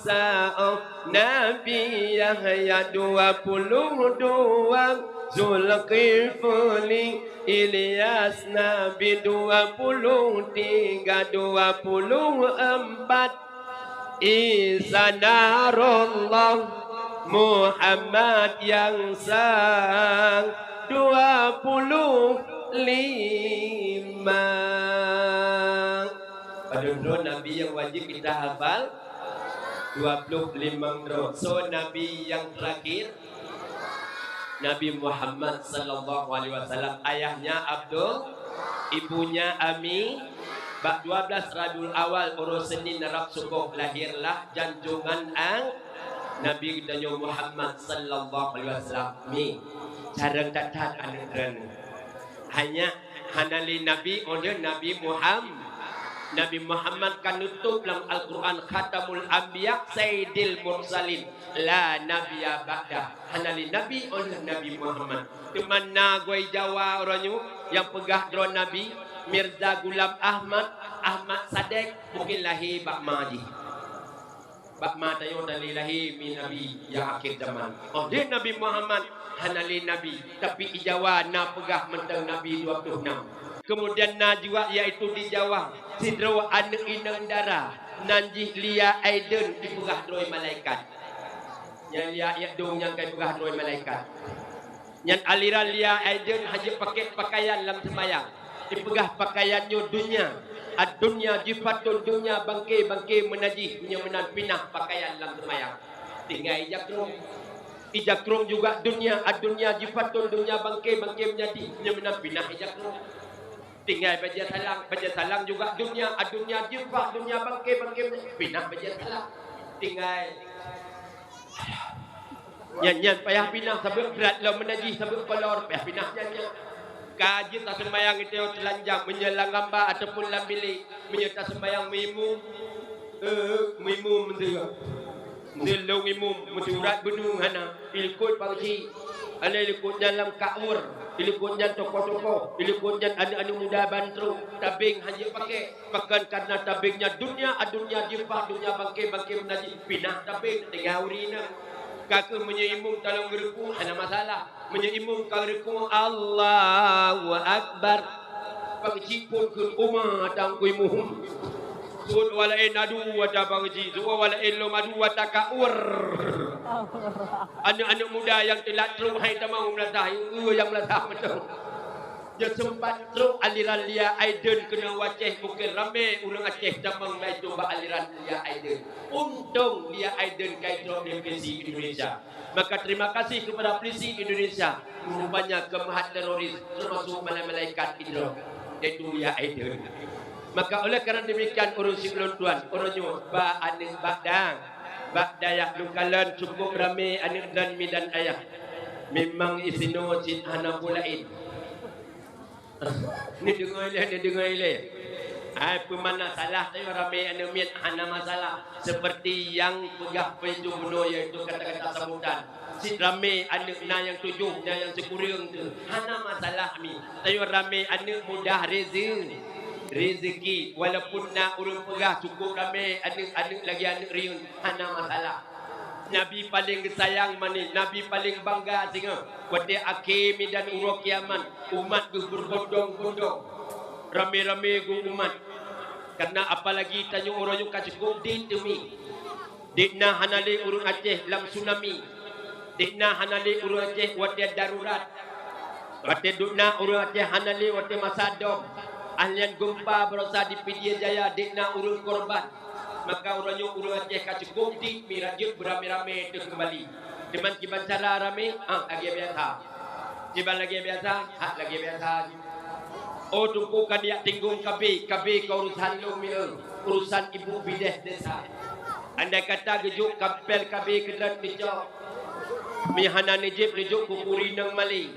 Speaker 1: Nabi Yahya. 22 Zulkifli Ilyas Nabi 23 24 Isa Narullah Muhammad yang sang 25. Aduh, Nabi yang wajib kita hafal 25 So Nabi yang terakhir Nabi Muhammad sallallahu alaihi wasallam, ayahnya Abdul, ibunya Ami. Bak 12 Rabiul Awal urus Senin Arab subuh lahirlah janjungan ang Nabi kita Muhammad sallallahu alaihi wasallam. Ni cara tatat anak hanya hanali Nabi order Nabi Muhammad. Nabi Muhammad kan nutup dalam Al-Quran Khatamul Anbiya Sayyidil Mursalin la nabiyya ba'da. Hanali Nabi oleh Nabi Muhammad. Teman nagoi Jawa orangnya yang pegah drone Nabi Mirza Gulam Ahmad Sadek mungkin lahir Bak Maji. Bak Ma tayo dari lahir min Nabi yang akhir zaman. Oh dia Nabi Muhammad hanali Nabi tapi di Jawa na pegah mentang Nabi 26. Kemudian na juga iaitu di Jawa sidro anak inang darah nanjih lia aiden dipegah droi malaikat. Yang lia ya dong yang kai pegah droi malaikat. Yang aliran lia aiden haji pakai pakaian dalam sembahyang. Dipegah pakaiannya dunia. Ad-dunya jifatun dunya bangke menajih punya menan pinah pakaian dalam sembahyang. Tinggal ijakrum juga dunia. Ad-dunya jifatun dunya bangke menjadi punya menan pinah ijakrum. Tinggal baca salam juga dunia, dunia jumpa, dunia bangke pinah baca salam. Tinggal nyan payah pinah sebab berat lo menajih sebab kolor payah pinah nyan. Kaji tak sembayang itu telanjang menyelang gambar ataupun dalam bilik menyerta sembayang mimum mendengar. Delong imum mensurat bedung hana ilkut pangsi. Ana ilkut dalam kaur. Ilikunya toko-toko, ilikunya ada muda bantu, tabing hanya pakai karena tabingnya dunia jipah dunia bangke menajib pinah tabing tiga urina. Kakak menyeimung talong geruku ada masalah, menyeimung kalau geruku Allahu Akbar, pangcipun ke umat tangkui muhum. Sud walain adu wata pangci, sud walain lo madu wata kaur. Anak-anak muda yang telah teruk hai tamau melatah yang melatah betul. Dia sempat teruk aliran lia aiden kena waceh mungkin ramai orang Aceh tamang mai coba aliran lia aiden. Untung lia aiden kai teruk di polisi Indonesia. Maka terima kasih kepada polisi Indonesia rupanya kemahat teroris termasuk malaikat itu iaitu lia aiden. Maka oleh kerana demikian urus siklon tuan orangnya ba anis badang bak dayak lukalan cukup ramai anak dan mi dan ayah. Memang isino sin hana pulain. Ni dengar ile. Ai pemana salah tayo ramai anak mi hana masalah seperti yang pegah penju bunuh iaitu kata-kata sambutan. Si ramai anak na yang tujuh na yang sekurang tu. Hana masalah mi. Tayo ramai anak mudah rezeki walaupun nak urang pegah cukup ramai anak lagi anak riun hana masalah. Nabi paling sayang mani, Nabi paling bangga singa pada akhir dan uruk kiamat umat tu berbondong-bondong ramai-ramai gu umat karena apalagi tanya orang yang cukup din demi dikna hanali urang Aceh dalam tsunami dikna hanali urang Aceh wate darurat wate dukna urang Aceh hanali wate masadom ahlian gempa berusaha di Pidie Jaya dikna urun korban maka orangnya urun Aceh cukup di mirajut beramai-ramai itu kembali dengan kiban cara ramai lagi biasa kiban lagi biasa lagi biasa oh tumpukan dia tinggung KB keurusan lu urusan ibu bidah desa andai kata gejuk kapel KB kedat dicok mihana nejib rejuk kupuri nang mali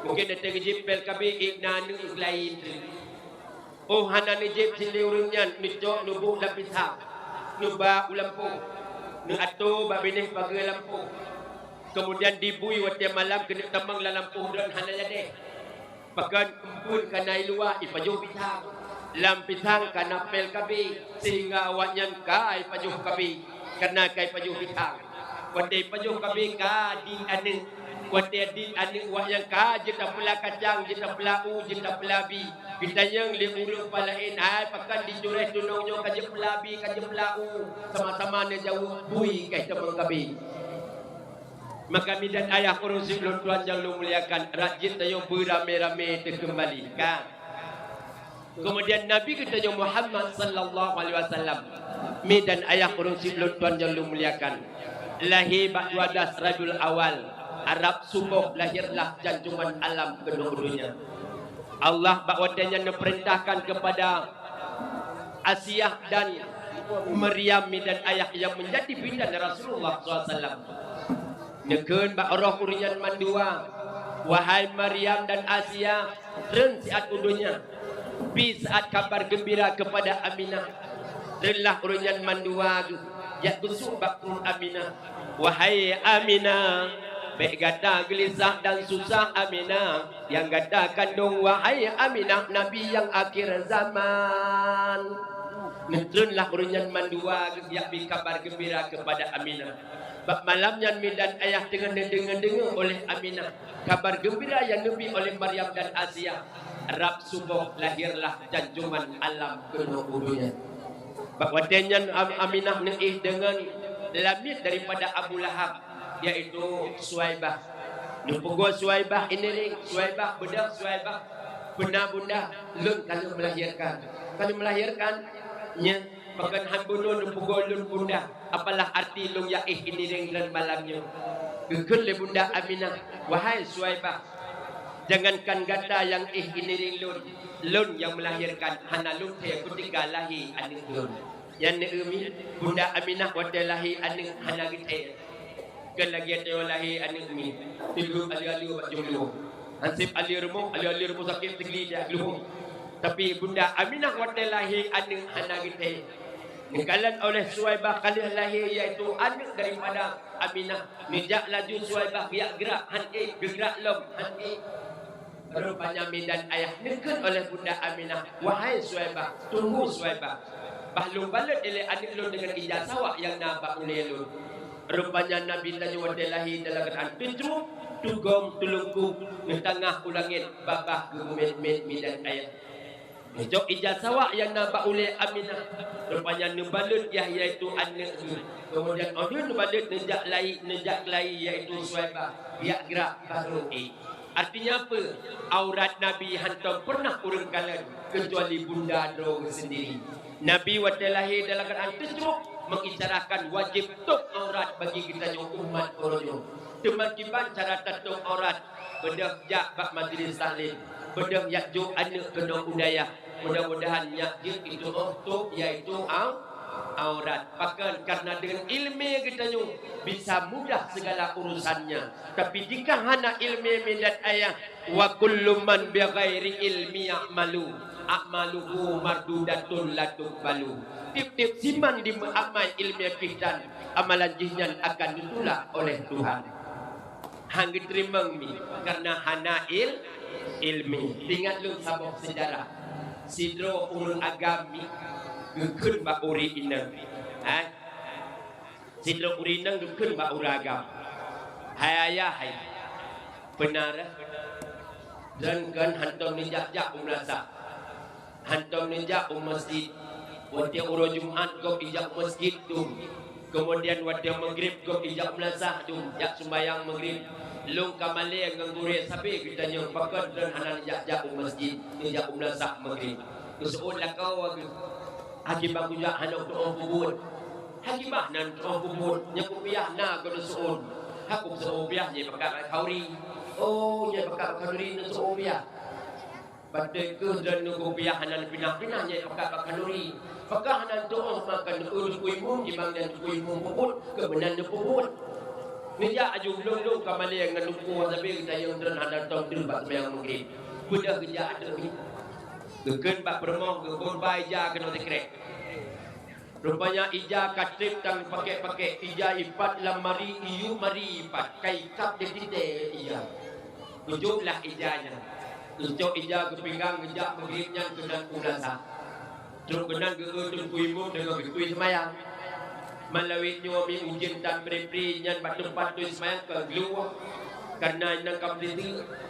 Speaker 1: mungkin datang gejip pel KB ikna nu lain. Oh hana nejib sili urunyan nucok nubuh lapisah nuba ulampu nu atu babinih pagai lampu kemudian dibui wate malam kena tambang la lampu dan hana lade pakan kumpul kana luar ipajuh pisang lam pisang kana pel kabi sehingga awaknya kai pajuh kabi karena kai pajuh pisang wate pajuh kabi ka di ane Wate di anik wah yang ka jeta pula kacang jeta pula jeta pelabi kita yang li urung palain hai pakan dicureh tunongnya kaje pelabi kaje pelau sama-sama ne jauh bui kai temang kabi maka midan ayah kurusi lun tuan yang lu muliakan rajin tayo beramai-ramai terkembali kan kemudian Nabi kita yang Muhammad sallallahu alaihi wasallam midan ayah kurusi lun tuan yang lu muliakan lahir ba'wadas rajul awal Arab subuh lahirlah janjungan alam kedua-duanya. Allah bakwatanya memerintahkan kepada Asiyah dan Maryam dan ayah yang menjadi bidan Rasulullah SAW. Nekeun ba roh urian mandua. Wahai Maryam dan Asiyah, ren saat udunya. Bi saat kabar gembira kepada Aminah. Renlah urian mandua ya kusuk bakrun Aminah. Wahai Aminah, baik gata gelisah dan susah Aminah yang gata kandung wahai Aminah Nabi yang akhir zaman. Netrunlah urunyan mandua ya bi kabar gembira kepada Aminah. Bak malamnya midan ayah dengan oleh Aminah kabar gembira yang nabi oleh Maryam dan Asiyah. Rab subuh lahirlah janjungan alam kedua-duanya. Bak watenyan Aminah neih dengan lamit daripada Abu Lahab yaitu Suwaibah. Nupugo Suwaibah ini ring Suwaibah budak Suwaibah pernah bunda lun kalau melahirkan. Kalau melahirkannya pakan hambuno nupugo lun bunda. Apalah arti lung ya ini ring dan malamnya. Gekun le bunda Aminah. Wahai Suwaibah, jangankan gata yang ini ring lun yang melahirkan hana lun teh ketika lahir aning lun. Yang neumi bunda Aminah wadai lahir aning hana gite. Kan lagi ada lahir anak mi tidur ali-ali buat jomblo ansip ali-rumo sakit tinggi dia luhung tapi bunda Aminah wadai lahir anak kita nikalan oleh Suwaibah kali lahir iaitu anak daripada Aminah nijak laju Suwaibah biak gerak hanki gerak lom hanki rupanya midan ayah nikah oleh bunda Aminah wahai Suwaibah tunggu Suwaibah bahlung balut oleh anak lu dengan ijazah awak yang nampak oleh lu. Rupanya Nabi tanya wadai dalam Quran tujuh tugom tulungku di tengah ulangit babah gemet midan ayat. Jok ijazah yang nampak oleh Aminah. Rupanya nubalut iaitu anak. Kemudian orang nubalut nejak lain iaitu Suwaibah. Biak gerak baru artinya apa? Aurat Nabi hantam pernah urung kalan kecuali bunda dong sendiri. Nabi wadai dalam Quran tujuh mengisyaratkan wajib tutup aurat bagi kita yang umat orang. Teman-teman cara tutup aurat bedah jak bak majlis taklim, bedah yak jo anak kena udayah. Mudah-mudahan yak itu untuk iaitu aurat. Bahkan karena dengan ilmu kita bisa mudah segala urusannya. Tapi jika hana ilmu minat ayah wa kullu man bighairi ilmi ya'malu a'maluhu mardudatun la tuqbalu. Tip-tip siman di amal ilmu fiqh amalan jinnan akan ditolak oleh Tuhan. Hang diterima mi karena hana ilmi. Ingat lu sabok sejarah. Sidro urun agami gekun ba uri inang. Sidro uri inang gekun ba uragam. Hai ayah hai. Benar. Dan kan hantam ninjak umrasa. Hantam ninjak masjid. Waktu urut Jumat kau ijak masjid tu. Kemudian waktu maghrib kau ijak melasah tu. Jak sembahyang maghrib. Long kamale ngangure sabi kita nyong pakat dan anak jak masjid. Ijak melasah maghrib. Kesuun lah kau Hakibah kujak anak tu orang kubur. Hakibah nan tu orang kubur. Yang kupiah na kau suun. Hakuk seobiah je pakai kauri. Oh je pakai kauri na seobiah. Batai ke dan kupiah nan pinah-pinah je pakai kauri. Pakah nan tu orang makan kuimu jibang dan kuimu puput kebenan puput. Nija aju long kamali yang nganduku sabi kita yang dren ada tong dirbat yang mungkin. Budak kerja ada ni. Geken bak permoh gebon bai ja kena tekrek. Rupanya ija katrip tang pakai ija ipat lamari iu mari ipat kai kap de tite iya. Tujuklah ijanya. Tujuk ija ke pinggang ngejak maghribnya kena ulasa. Terus kenang ke utun kuimu dengan kui semayang. Malawit nyo mi ujin tan beri-beri nyan bat tempat tu semayang ke gluwah. Karena nang kami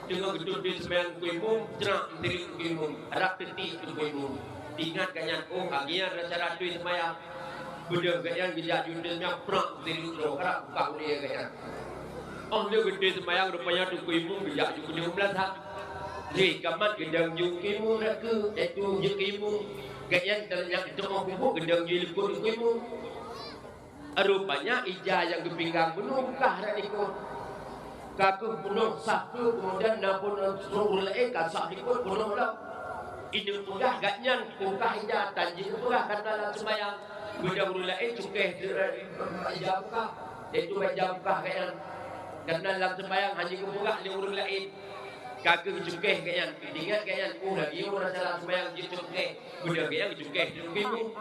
Speaker 1: tengah gedung di sembilan kuimum, cerak diri kuimum, harap teti tu kuimum. Ingat kanyan, oh agian rasa ratu semayang. Budak kanyan bijak judulnya perang diri tu, harap buka dia kanyan. Oh dia gede semayang rupanya tu kuimum bijak judul belasah. Jadi kamat gedang jukimu raku, itu jukimu. Kanyan ternyata tengah kuimum gedang jiliput kuimum. Rupanya ijah yang kepinggang penuh kah rak ikut. Kaku penuh satu kemudian napun suruh lain kasar ikut penuh lah. Ini pegah gaknya pegah ijah tanjing pegah kata dalam sembahyang. Gudang urut lain cukeh ijah pegah. Itu ijah pegah kayaknya. Karena dalam sembahyang hanya pegah dia urut lain. Kaku cukeh kayaknya. Ingat kayaknya lagi orang dalam sembahyang dia cukeh. Gudang kayaknya cukeh kimu.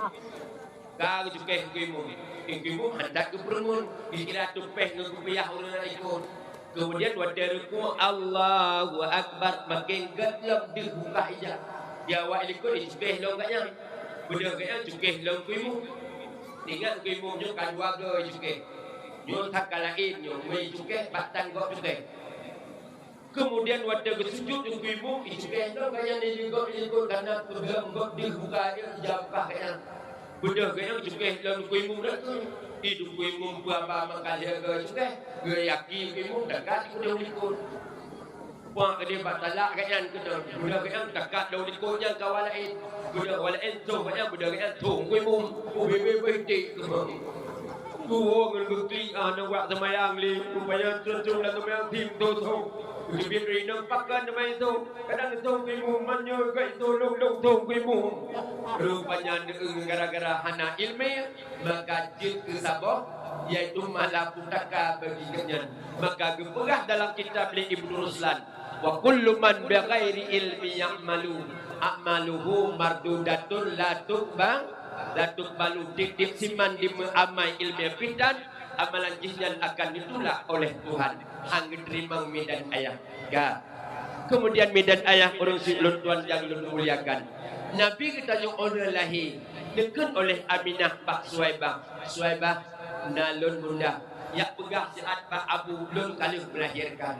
Speaker 1: Kau cukeh kimu. Kimu hendak ke permun. Dikira tupeh ngepiyah urut lain ikut. Kemudian pada ruku Allahu Akbar makin gelap dibuka ijah. Dia awak ikut disbeh longkatnya. Benda kaya cukeh long kuimu. Ingat kuimu nyo kan warga cukeh. Nyo tak kalain nyo we cukeh batang kok cukeh. Kemudian pada kesujud kuimu cukeh longkatnya ni juga ikut karena gelap dibuka ijah kaya. Benda kaya cukeh long kuimu dah tu. Hidup kuimu apa makanya ke cukeh. Gue yakin kuimu dekat kuda ulikun. Puak dia batalak kayan kuda. Kuda kayan dekat dah ulikunnya kawan lain. Kuda kawan lain tu kayan kuda kayan tu kuimu. Bebe tik tu. Tu orang bukti nak buat semayang li. Supaya tercung dan semayang tim tu tu. Lebih dari nampakan nama itu. Kadang tu kuimu manyo kai tolong tu kuimu. Rupanya gara-gara hana ilmu maka jin ke sabah yaitu malapetaka bagi kenyan. Maka geperah dalam kitab Ibnu Ruslan wa kullu man bighairi ilmi ya'malu a'maluhu mardudatun la tuqbalu titik siman di amai ilmu fitan amalan jihyan akan ditolak oleh Tuhan hang diterima medan ayah ga. Kemudian medan ayah orang silun tuan yang muliakan Nabi kita yang orang lahir dekat oleh Aminah Pak Suwaibah. Suwaibah nalun bunda yang pegah sihat Pak Abu Lun kali melahirkan.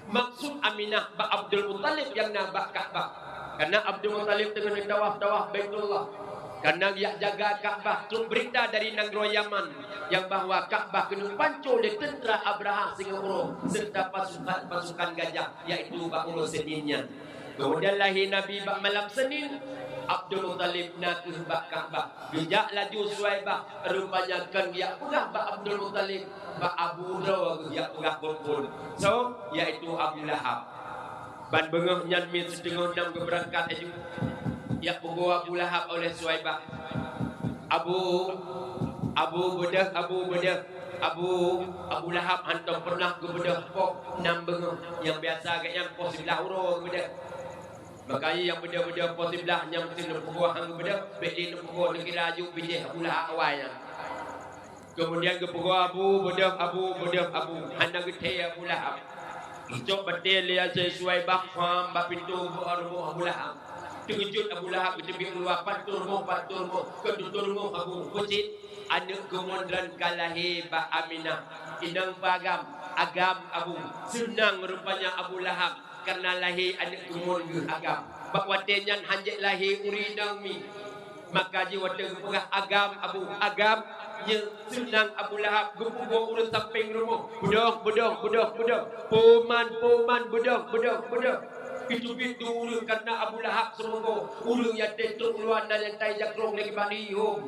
Speaker 1: Maksud Aminah Pak Abdul Muttalib yang nabak Ka'bah. Karena Abdul Muttalib tengah tawaf Baitullah. Karena dia jaga Ka'bah. Terus berita dari Nagro Yaman yang bahwa Ka'bah kena pancur oleh tentera Abraha Singapura serta pasukan gajah yaitu Pak Ulu Seninnya. Kemudian lahir Nabi bak malam Senin. Abdul Muttalib nak ke bak Ka'bah. Bijak laju Suwaibah rupanya kan dia pegah bak Abdul Muttalib bak Abu Rawa dia pegah kumpul. So yaitu Abu Lahab. Ban bengah nyan min setengah 6 keberangkat itu. Ya pegah Abu Lahab oleh Suwaibah. Abu Lahab hantar pernah ke bedah pok 6 bengah yang biasa agak yang pos sebelah urung bedah. Makanya yang beda-beda pos sebelah yang mesti nak pegah hang bedah, beli nak pegah negeri laju bijih Abu Lahab awalnya. Kemudian ke pegah Abu hana gete Abu Lahab. Icok betul dia Suwaibah faham bab pintu Abu Lahab. Terkejut Abu Lahab ketebik keluar patur mo ketutur mo Abu Fucit anak kemudian kalahi Ba Aminah inang pagam agam Abu senang rupanya Abu Lahab karena lahir anak kemudian agam bak watenyan hanjek lahir urinang mi maka ji wate pegah agam Abu agam nya senang Abu Lahab gepugo urut samping rumah budak poman budak itu urung karena Abu Lahab semoga urung yang tentu keluar dan yang tay jakrong lagi balihum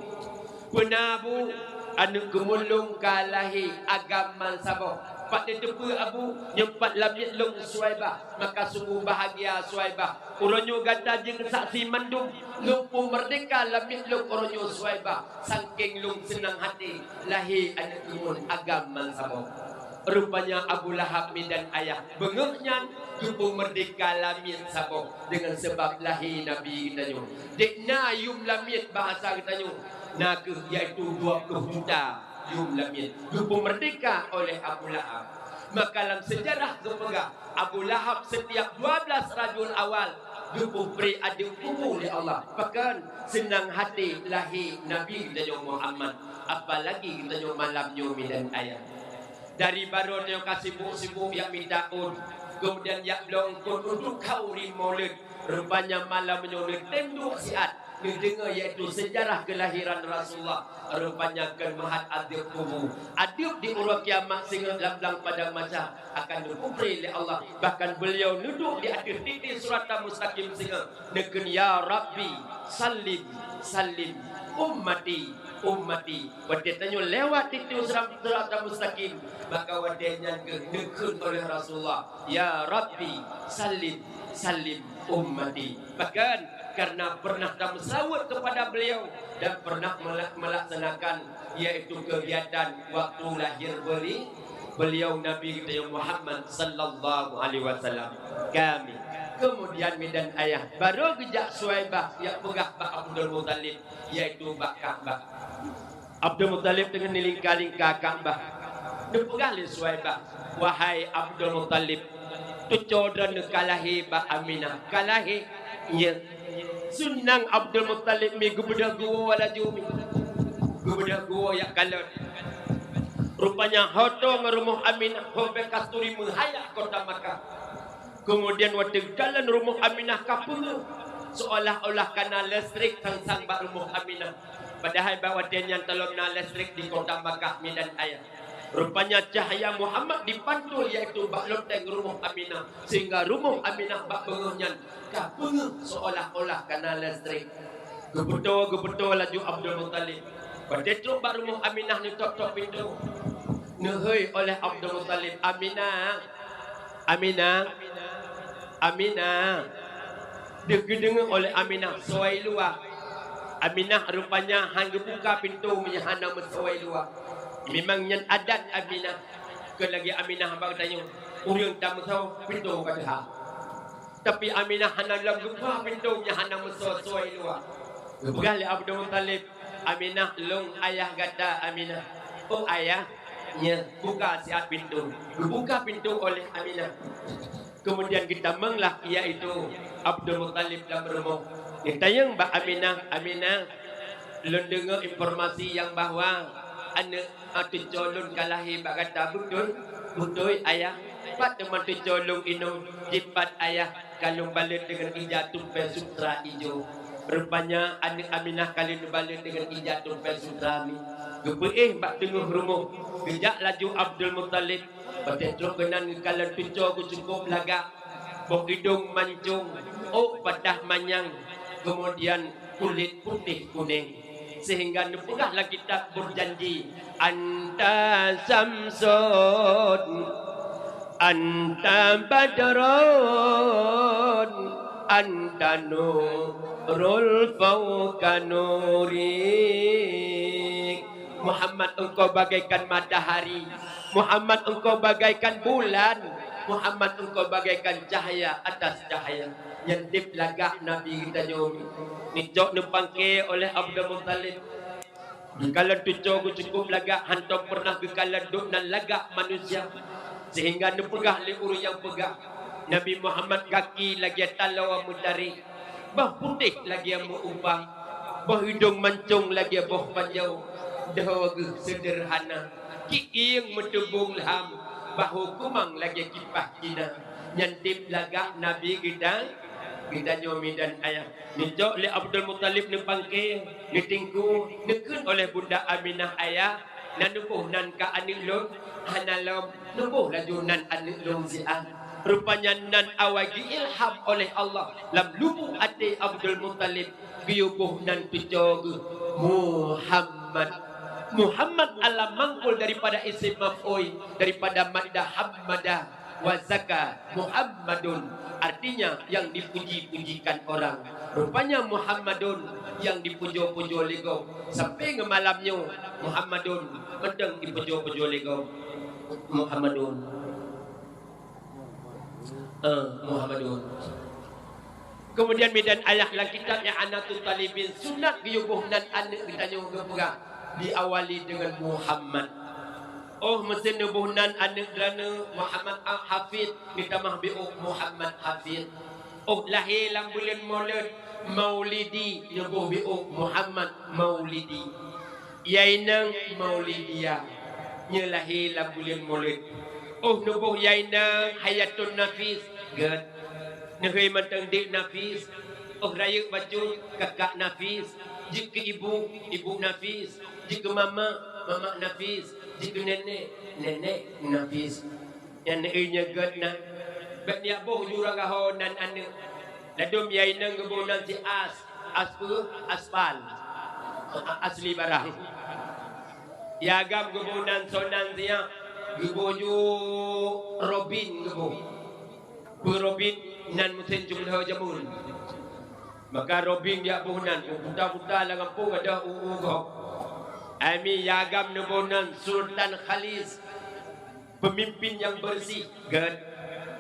Speaker 1: penabu anu gemulung kalahi agama sabah pak tepu Abu nyempat lamit long Suwaibah maka sungguh bahagia Suwaibah uronyo gata jeung saksi mandum lumpuh merdeka lamit long uronyo Suwaibah saking lung senang hati lahi anu gemun agama sabah. Rupanya Abu Lahab dan ayah bengeknya kumpul merdeka lamit sabok dengan sebab lahir Nabi kita nyu. Dekna yum lamit bahasa kita nyu. Nak iaitu 20 juta yum lamit. Kumpul merdeka oleh Abu Lahab. Maka dalam sejarah kepegah Abu Lahab setiap 12 Rabiul Awal kumpul beri ada kumpul oleh Allah. Bahkan senang hati lahir Nabi kita nyu Muhammad. Apalagi kita nyu malam nyu dan ayah. Dari baru dia kasih sibuk yang minta kemudian yang belum untuk kau rimolek. Rupanya malam menyulit tenduk siat. Dengar iaitu sejarah kelahiran Rasulullah. Rupanya akan mahat adib kubu. Adib di urut kiamat sehingga dalam padang macam akan dikupri oleh Allah. Bahkan beliau duduk di akhir titik surat mustaqim sehingga neken ya Rabbi salim salim ummati ummati. Wadah tanya lewat titik surat mustaqim. Maka wadahnya neken oleh Rasulullah ya Rabbi salim salim ummati. Bahkan karena pernah tamsawat kepada beliau dan pernah melaksanakan yaitu kegiatan waktu lahir beliau Nabi kita Muhammad sallallahu alaihi wasallam kami. Kemudian medan ayah baru gejak Suaibah yang pegah Bak Abdul Muttalib yaitu Bak Ka'bah. Abdul Muttalib dengan nilingka-lingka Ka'bah. Dia pegah li Suaibah, wahai Abdul Muttalib, tu codran kalahi Bak Aminah kalahi ya. Sunang Abdul Muttalib mi gubedah gua wala jumi. Gubedah gua ya kalon. Rupanya hotong rumah Aminah hobe kasturi menghayak kota Makkah. Kemudian waktu jalan rumah Aminah kapung seolah-olah kena listrik sang bak rumah Aminah. Padahal bawa dia yang tolong na listrik di kota Makkah Medan ayah. Rupanya cahaya Muhammad dipantul yaitu bak loteng rumah Aminah sehingga rumah Aminah bak bengahnya kapung seolah-olah kena listrik. Gebetul laju Abdul Muttalib. Pada itu bak rumah Aminah ni tok pintu. Nehoi oleh Abdul Muttalib, Aminah, Aminah, Aminah. Dengar oleh Aminah soai luar. Aminah rupanya hangga buka pintu menyahana mensoai luar. Memang yang adat Aminah. Ke lagi Aminah abang tanya, urang tak mesau pintu pada. Tapi Aminah hana lam buka pintunya hana mesau soai luar. Begal Abdul Muttalib, Aminah long ayah kata Aminah. Oh ayah, ya buka siap pintu. Buka pintu oleh Aminah. Kemudian kita menglah iaitu Abdul Muttalib dalam rumah. Ditanya Mbak Aminah, Aminah, lon dengar informasi yang bahawa anak atu colon kalahi bak kata betul ayah. Pat teman tu colong inung jipat ayah kalung balet dengan ijat tumpai sutra hijau. Rupanya anak Aminah kali balet dengan ijat tumpai sutra ni. Gepe bak tengah rumah. Kejak laju Abdul Muttalib. Betul kenan kalau tujuh aku cukup lagak. Bok hidung mancung. Oh padah manyang. Kemudian kulit putih kuning. Sehingga nepegahlah kita berjanji. Anta samsun. Anta badrun. Anta nurul fauqa nurik. Muhammad engkau bagaikan matahari. Muhammad engkau bagaikan bulan. Muhammad engkau bagaikan cahaya atas cahaya. Yang lagak Nabi kita nyomi. Nijok nepangke oleh Abdul Muttalib. Kalau tujuh cukup lagak. Hantar pernah kekalan duk dan lagak manusia. Sehingga nepegah le uru yang pegah. Nabi Muhammad kaki lagi talawa mutari. Bah putih lagi yang mengubah. Bah hidung mancung lagi bah panjau. Dahaga sederhana. Kiing metubung laham. Bahu kumang lagi kipah kina. Nyantip lagak Nabi kita nyomi dan ayah. Nijok le Abdul Muttalib nepangke. Nitingku. Nekun oleh Bunda Aminah ayah. Nanubuh nan ka anik lom. Hanalam. Nubuh laju nan anik lom zi'ah. Rupanya nan awagi ilham oleh Allah. Lam lubuh ati Abdul Muttalib. Giyubuh nan tujog. Muhammad. Muhammad Allah mangkul daripada isim maf'ul, daripada maddah hammadah wa zaka Muhammadun, artinya yang dipuji-pujikan orang. Rupanya Muhammadun yang dipujo-pujo lego sampai ke malamnya. Muhammadun mendeng dipujo-pujo lego. Muhammadun Muhammadun. Kemudian medan ayah lah kitabnya Anatul Talibin sunat giyubuh nan anak kita nyoga diawali dengan Muhammad. Oh mesin nubuhnan anak derana Muhammad Hafid ditamah bi Muhammad Hafid. Oh lahir dalam bulan Maulid Maulidi nubuh bi Muhammad Maulidi. Yainang Maulidiyah. nyelahi la bulan Maulid. Oh nubuh yaina hayatun nafis gad. Nehoi mantang dik nafis. Oh raya baju kakak nafis. Jika ibu nafis. Jika mama nafis. Jika nenek nafis. Yang neeknya gad na. Bet ni aboh jurang gahonan ane. Ladum yaina ngebunan si aspal. Asli barang. Yagam gebunan sonan siya. Geboju Robin gebo. Robin nan musim jumlah jamun. Maka Robin dia bunan. Puta-puta lang ang pung ada uugok. Ami yagam nebunan Sultan Khalis. Pemimpin yang bersih. Gad.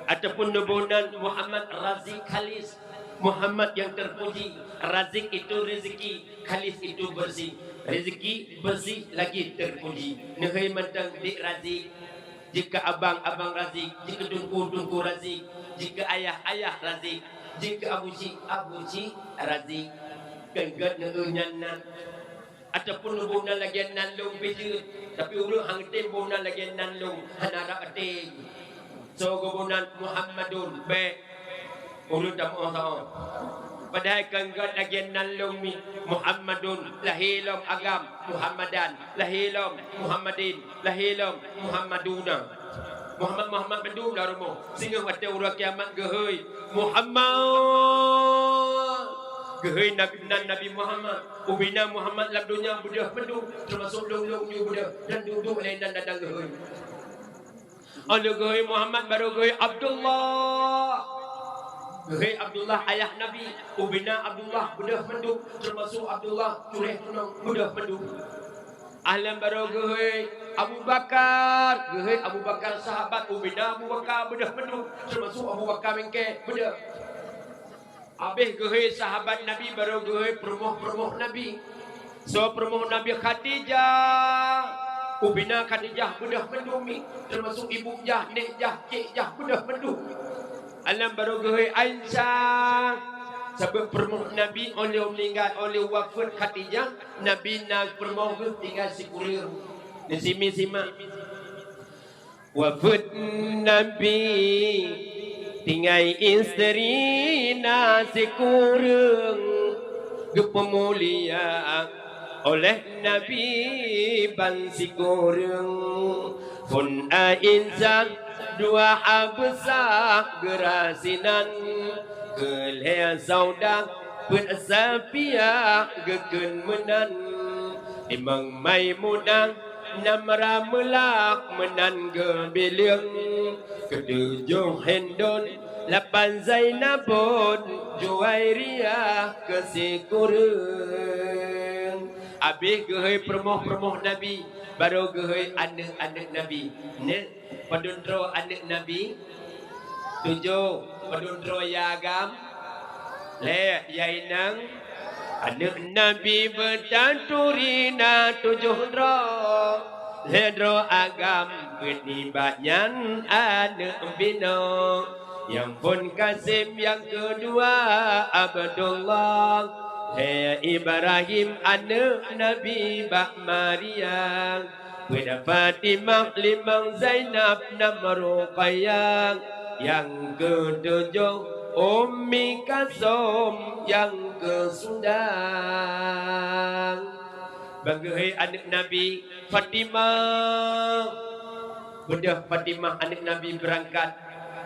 Speaker 1: Ataupun nebunan Muhammad Razik Khalis. Muhammad yang terpuji. Razik itu rezeki, Khalis itu bersih. Rezeki bersih lagi terpuji. Nehai mantang dik Razik. Jika abang Razik, jika dungku Razik, jika ayah Razik, jika abuci Razik. Kenggat nehunyan ataupun nubunan lagi nanlung bejut. Tapi ulu hang tim bunan lagi nanlung hanara ating. So gubunan Muhammadun be ulu tamu tahu. Padahal kenggat lagi nanlung mi Muhammadun lahilom agam Muhammadan lahilom Muhammadin lahilom Muhammaduna. Muhammad bedum darumo sehingga pada urang kiamat gehoi Muhammad gehoi Nabi Muhammad ubina Muhammad dalam dunia budah bedum termasuk long yu budah dan duduk lain dan dadang gehoi. Ada gehoi Muhammad baru gehoi Abdullah. Gehoi Abdullah ayah Nabi, ubina Abdullah budah menduk termasuk Abdullah cureh tunang budah menduk. Ahlan baru gehoi Abu Bakar, gehoi Abu Bakar sahabat, ubina Abu Bakar budah menduk termasuk Abu Bakar mengke budah. Habis gehoi sahabat Nabi baru gehoi permoh Nabi. So permoh Nabi Khadijah, ubina Khadijah budah menduk termasuk ibu Jah, nek Jah, cik Jah budah menduk. Alam baru gehoi Aisyah. Sebab permoh Nabi oleh meninggal oleh wafat Khadijah, Nabi nak permoh tinggal si kurir. Ni sima. Wafat Nabi tinggal isteri nasi kurung gepemulia oleh Nabi ban si kurung pun Aisyah dua habsah gerasinan keleh saudah bersafia gegen menan imang Maimunah namra melak menan gebiliang ketujuh hendon lapan Zainabun Juwairiyah kesikurung. Habis gehoi permoh Nabi baru gehoi anak-anak Nabi. Ne pedundro anak Nabi 7 pedundro yagam le yainang anak Nabi bertanturina 7 dro le dro agam ketibanyan anak bino yang pun Kasim yang kedua Abdullah le Ibrahim anak Nabi Bak Maria pada Fatimah limang Zainab nama Ruqayyah yang ketujuh Ummi Kasum yang kesundang. Bagi anak Nabi Fatimah bedah Fatimah anak Nabi berangkat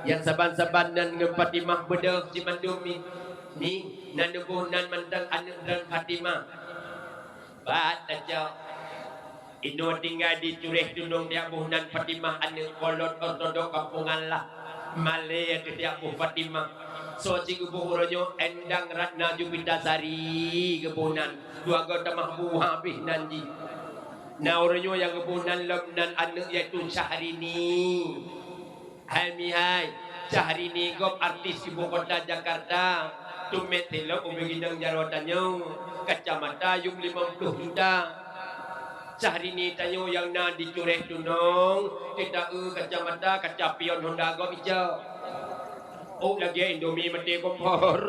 Speaker 1: yang saban-saban dan Fatimah bedah si mandumi ni nanubuh nan mantang anak dan Fatimah bat aja Ino tinggal di cureh dunung dia buhnan Fatimah anak kolot ortodok kampungan lah Malaya ke dia buh Fatimah. So si buh ronyo endang Ratna Jupita Sari kebunan dua gota mahbuh habis nanti. Nah ronyo yang kebunan lemnan anak yaitu Syahrini. Hai mihai Syahrini gop artis ibu kota Jakarta. Tumet telok ubeginang jarotannya kacamata yung 50 juta. Syahrini tayo yang na dicureh tunong kita kacamata kaca pion Honda go hijau. Oh lagi Indomie mati kompor.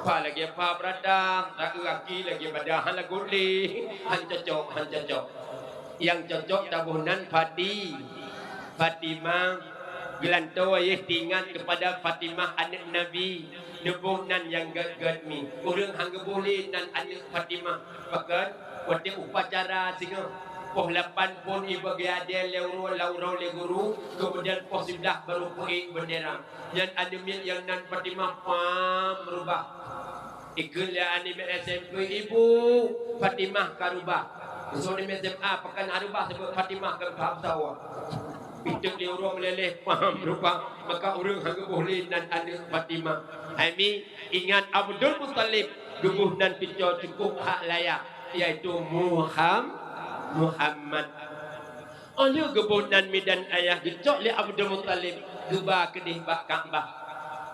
Speaker 1: Pa lagi pa berada, lagi lagi badahan lagu li. Han cocok. yang cocok tabunan Fatimah gelanto ayah tinggal kepada Fatimah anak Nabi nebunan yang gad mi orang hangga boleh dan anak Fatimah pakai waktu upacara singa poh 8 pun ibagi ada laurau le guru kemudian poh sudah baru pergi bendera yang ada yang nan Fatimah pam merubah ikut ya anime SMP ibu Fatimah karubah so ni SMA pakai arubah sebab Fatimah kan faham tahu pintu dia orang meleleh paham rupa maka orang hangga boleh dan anak Fatimah Ami ingat Abdul Muttalib gebuh dan pintu cukup hak layak iaitu Muhammad oleh gebuh dan midan ayah gecok le Abdul Muttalib gebah kedih bak Kaabah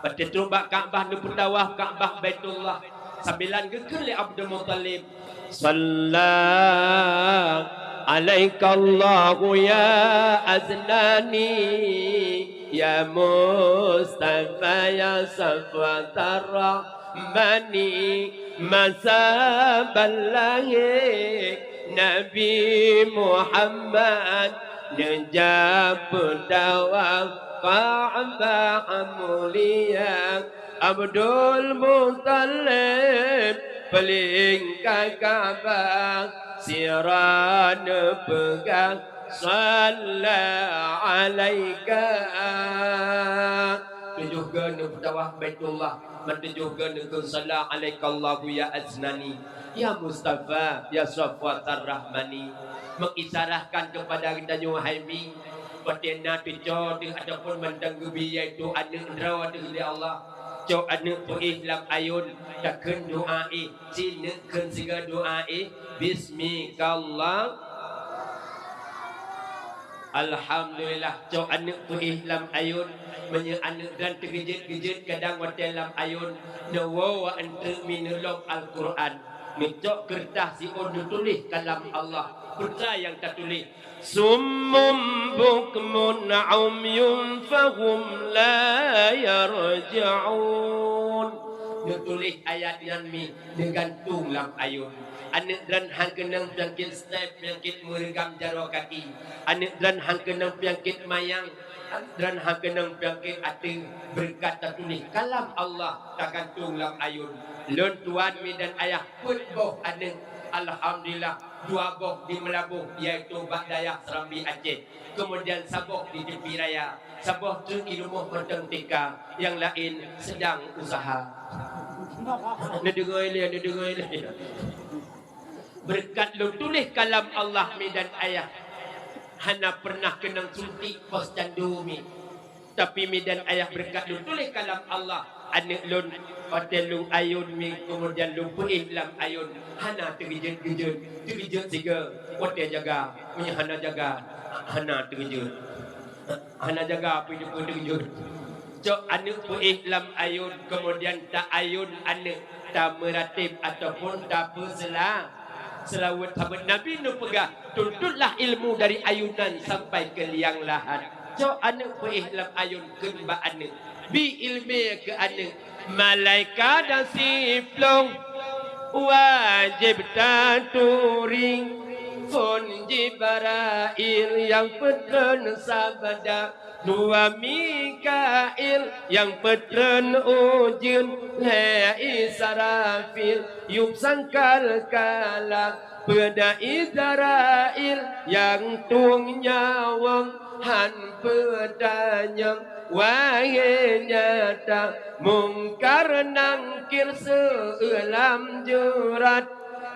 Speaker 1: betul bak Kaabah nu putawah Kaabah Baitullah sambilan gekel le Abdul Muttalib sallallahu عليك الله يا أزناني يا مصطفى يا صفوة الرحمن مساب الله نبي محمد نجاب دوام فعبا حموليا عبد المطلب pelingkai Ka'bah siran pegang sallallahu alaika tujuh gana bawah Baitullah menujuh gana ke sallallahu alaika Allah ya aznani ya Mustafa ya Safwatar Rahmani mengisarahkan kepada kita Yuhaimi patina pico di ataupun mendanggubi yaitu anak rawa dari Allah cok anak puih lam ayun takkan doai sini kan siga doai bismikallah alhamdulillah cok anak puih lam ayun menye anak dan tergejut-gejut kadang hotel lam ayun nawa wa anta minulub al-Quran micok kertas si on tulis kalam Allah putra yang tak tulis summum bukmun umyun fahum la yarja'un dia tulis ayat yang mi digantung lam ayun anak dan hang kenang penyakit step penyakit meregam jaro kaki anak dan hang kenang penyakit mayang dan hang kenang penyakit hati berkat tak tulis kalam Allah tak gantung lam ayun lon tuan mi dan ayah pun boh anak alhamdulillah dua boh di Melabuh iaitu Bak Dayak Serambi Aceh kemudian saboh di tepi raya saboh tu di rumah Menteng Tika yang lain sedang usaha dia dengar ini berkat lu tulis kalam Allah mi dan ayah hana pernah kenang suntik pos candu mi tapi mi dan ayah berkat lu tulis kalam Allah anak lun hotel lu ayun mi kemudian lu puih lam ayun hana tergejut tiga hotel jaga punya hana jaga hana tergejut hana jaga punya tergejut cok anak puih lam ayun kemudian tak ayun anak tak meratib ataupun tak berselah selawat sahabat Nabi nu pegah tuntutlah ilmu dari ayunan sampai ke liang lahat cok anak puih lam ayun kemba anak bi ilmi ke anak malaikat dan siplong wajib taturing pun Jibrail yang petren sabda dua Mikail yang petren ujun le Israfil yup sangkal kala pada Israel yang tung nyawang han pedanyang wahai nyata mungkar nangkir seulam jurat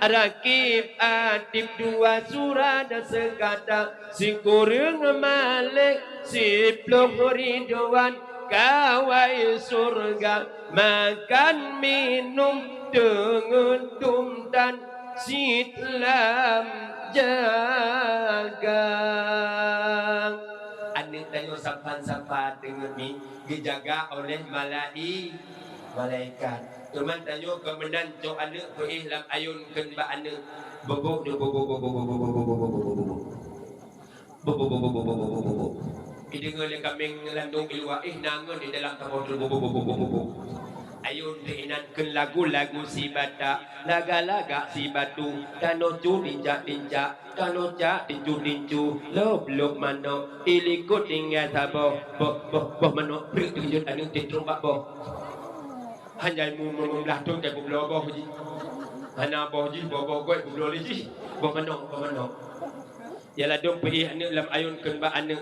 Speaker 1: rakib atib dua surat sekata si kurung malik si plong ridwan kawai surga makan minum dengan tumdan sitlam jaga anak tayo sampan-sampan dengan mi dijaga oleh malaikat teman tayo kemenan cok anak puih lam ayun ken ba anak bobok de dengar le kambing landung ilwa nangon di dalam kapal Ayun tinankan lagu-lagu si bata, laga-laga si batu, tanocu tinjak-tinjak, tanocak tincu-tincu, lop-lop mano, ilikut tinggal sabo, boh mano, beri tunjuk anu tintrumpak boh. Hanya mu membelah tu ke bublo boh ji. Hana boh ji, boh gue bublo li ji, boh mano. Yalah dong pergi anu lam ayun kenba anu.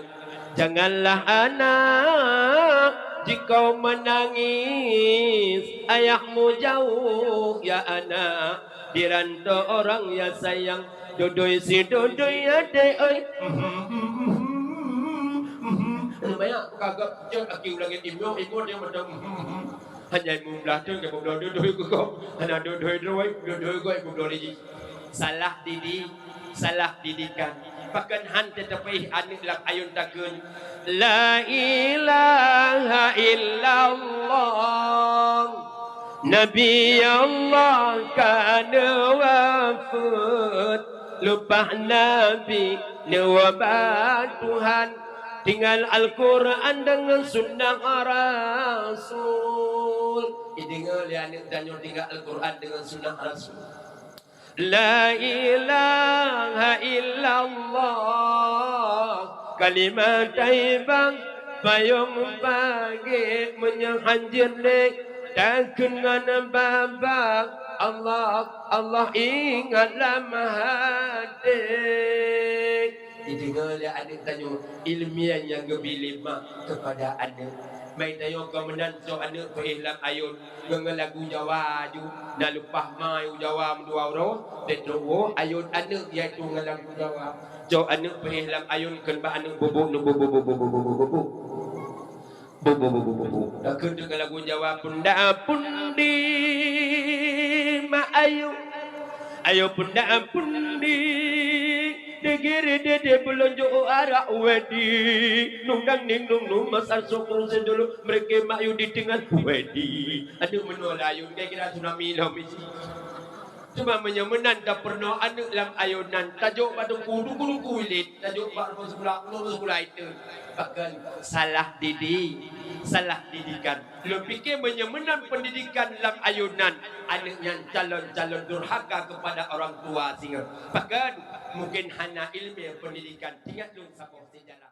Speaker 1: Janganlah anak jika menangis ayahmu jauh ya anak dirantau orang ya sayang dodoi si dodoi ade oi banyak kagak jauh aki ulangi ibu yang macam hanya mumlah tu ke bodoh dodoi kau hanya dodoi gue bodoh lagi salah didikan bahkan han tetapi anak lam ayun takun la ilaha illallah Nabi Allah kana wafat lupa Nabi nawabat Tuhan tinggal Al-Quran dengan sunnah Rasul tinggal ya anak tanya tinggal Al-Quran dengan sunnah Rasul La ilaha illallah kalimat taibang payung pagi menyanjir nek takkan babak Allah ingatlah mahadik didengar ya adik tanya ilmiah yang gebilima kepada adik mai tayo kemenan so anak peihlam ayun dengan lagu Jawa ju na lupah mai Jawa mendua ro tetro ayun anak iaitu dengan lagu Jawa jo anak peihlam ayun kan ba anak bobo aku dengan lagu Jawa punda pundi ma ayo punda pundi Degere dede belonjo arah wedi nungdang ning nung masar sokong sendulu mereka mayu di tengah wedi aduh menolayu dia kira tsunami lo misi cuma menyemenan tak pernah anak lam ayunan tajuk pada kudu kulit tajuk pada sebelah itu bahkan salah didikan lo fikir menyemenan pendidikan lam ayunan anaknya calon durhaka kepada orang tua sehingga bahkan mungkin hana ilmu pendidikan tinggal lu sapok sejarah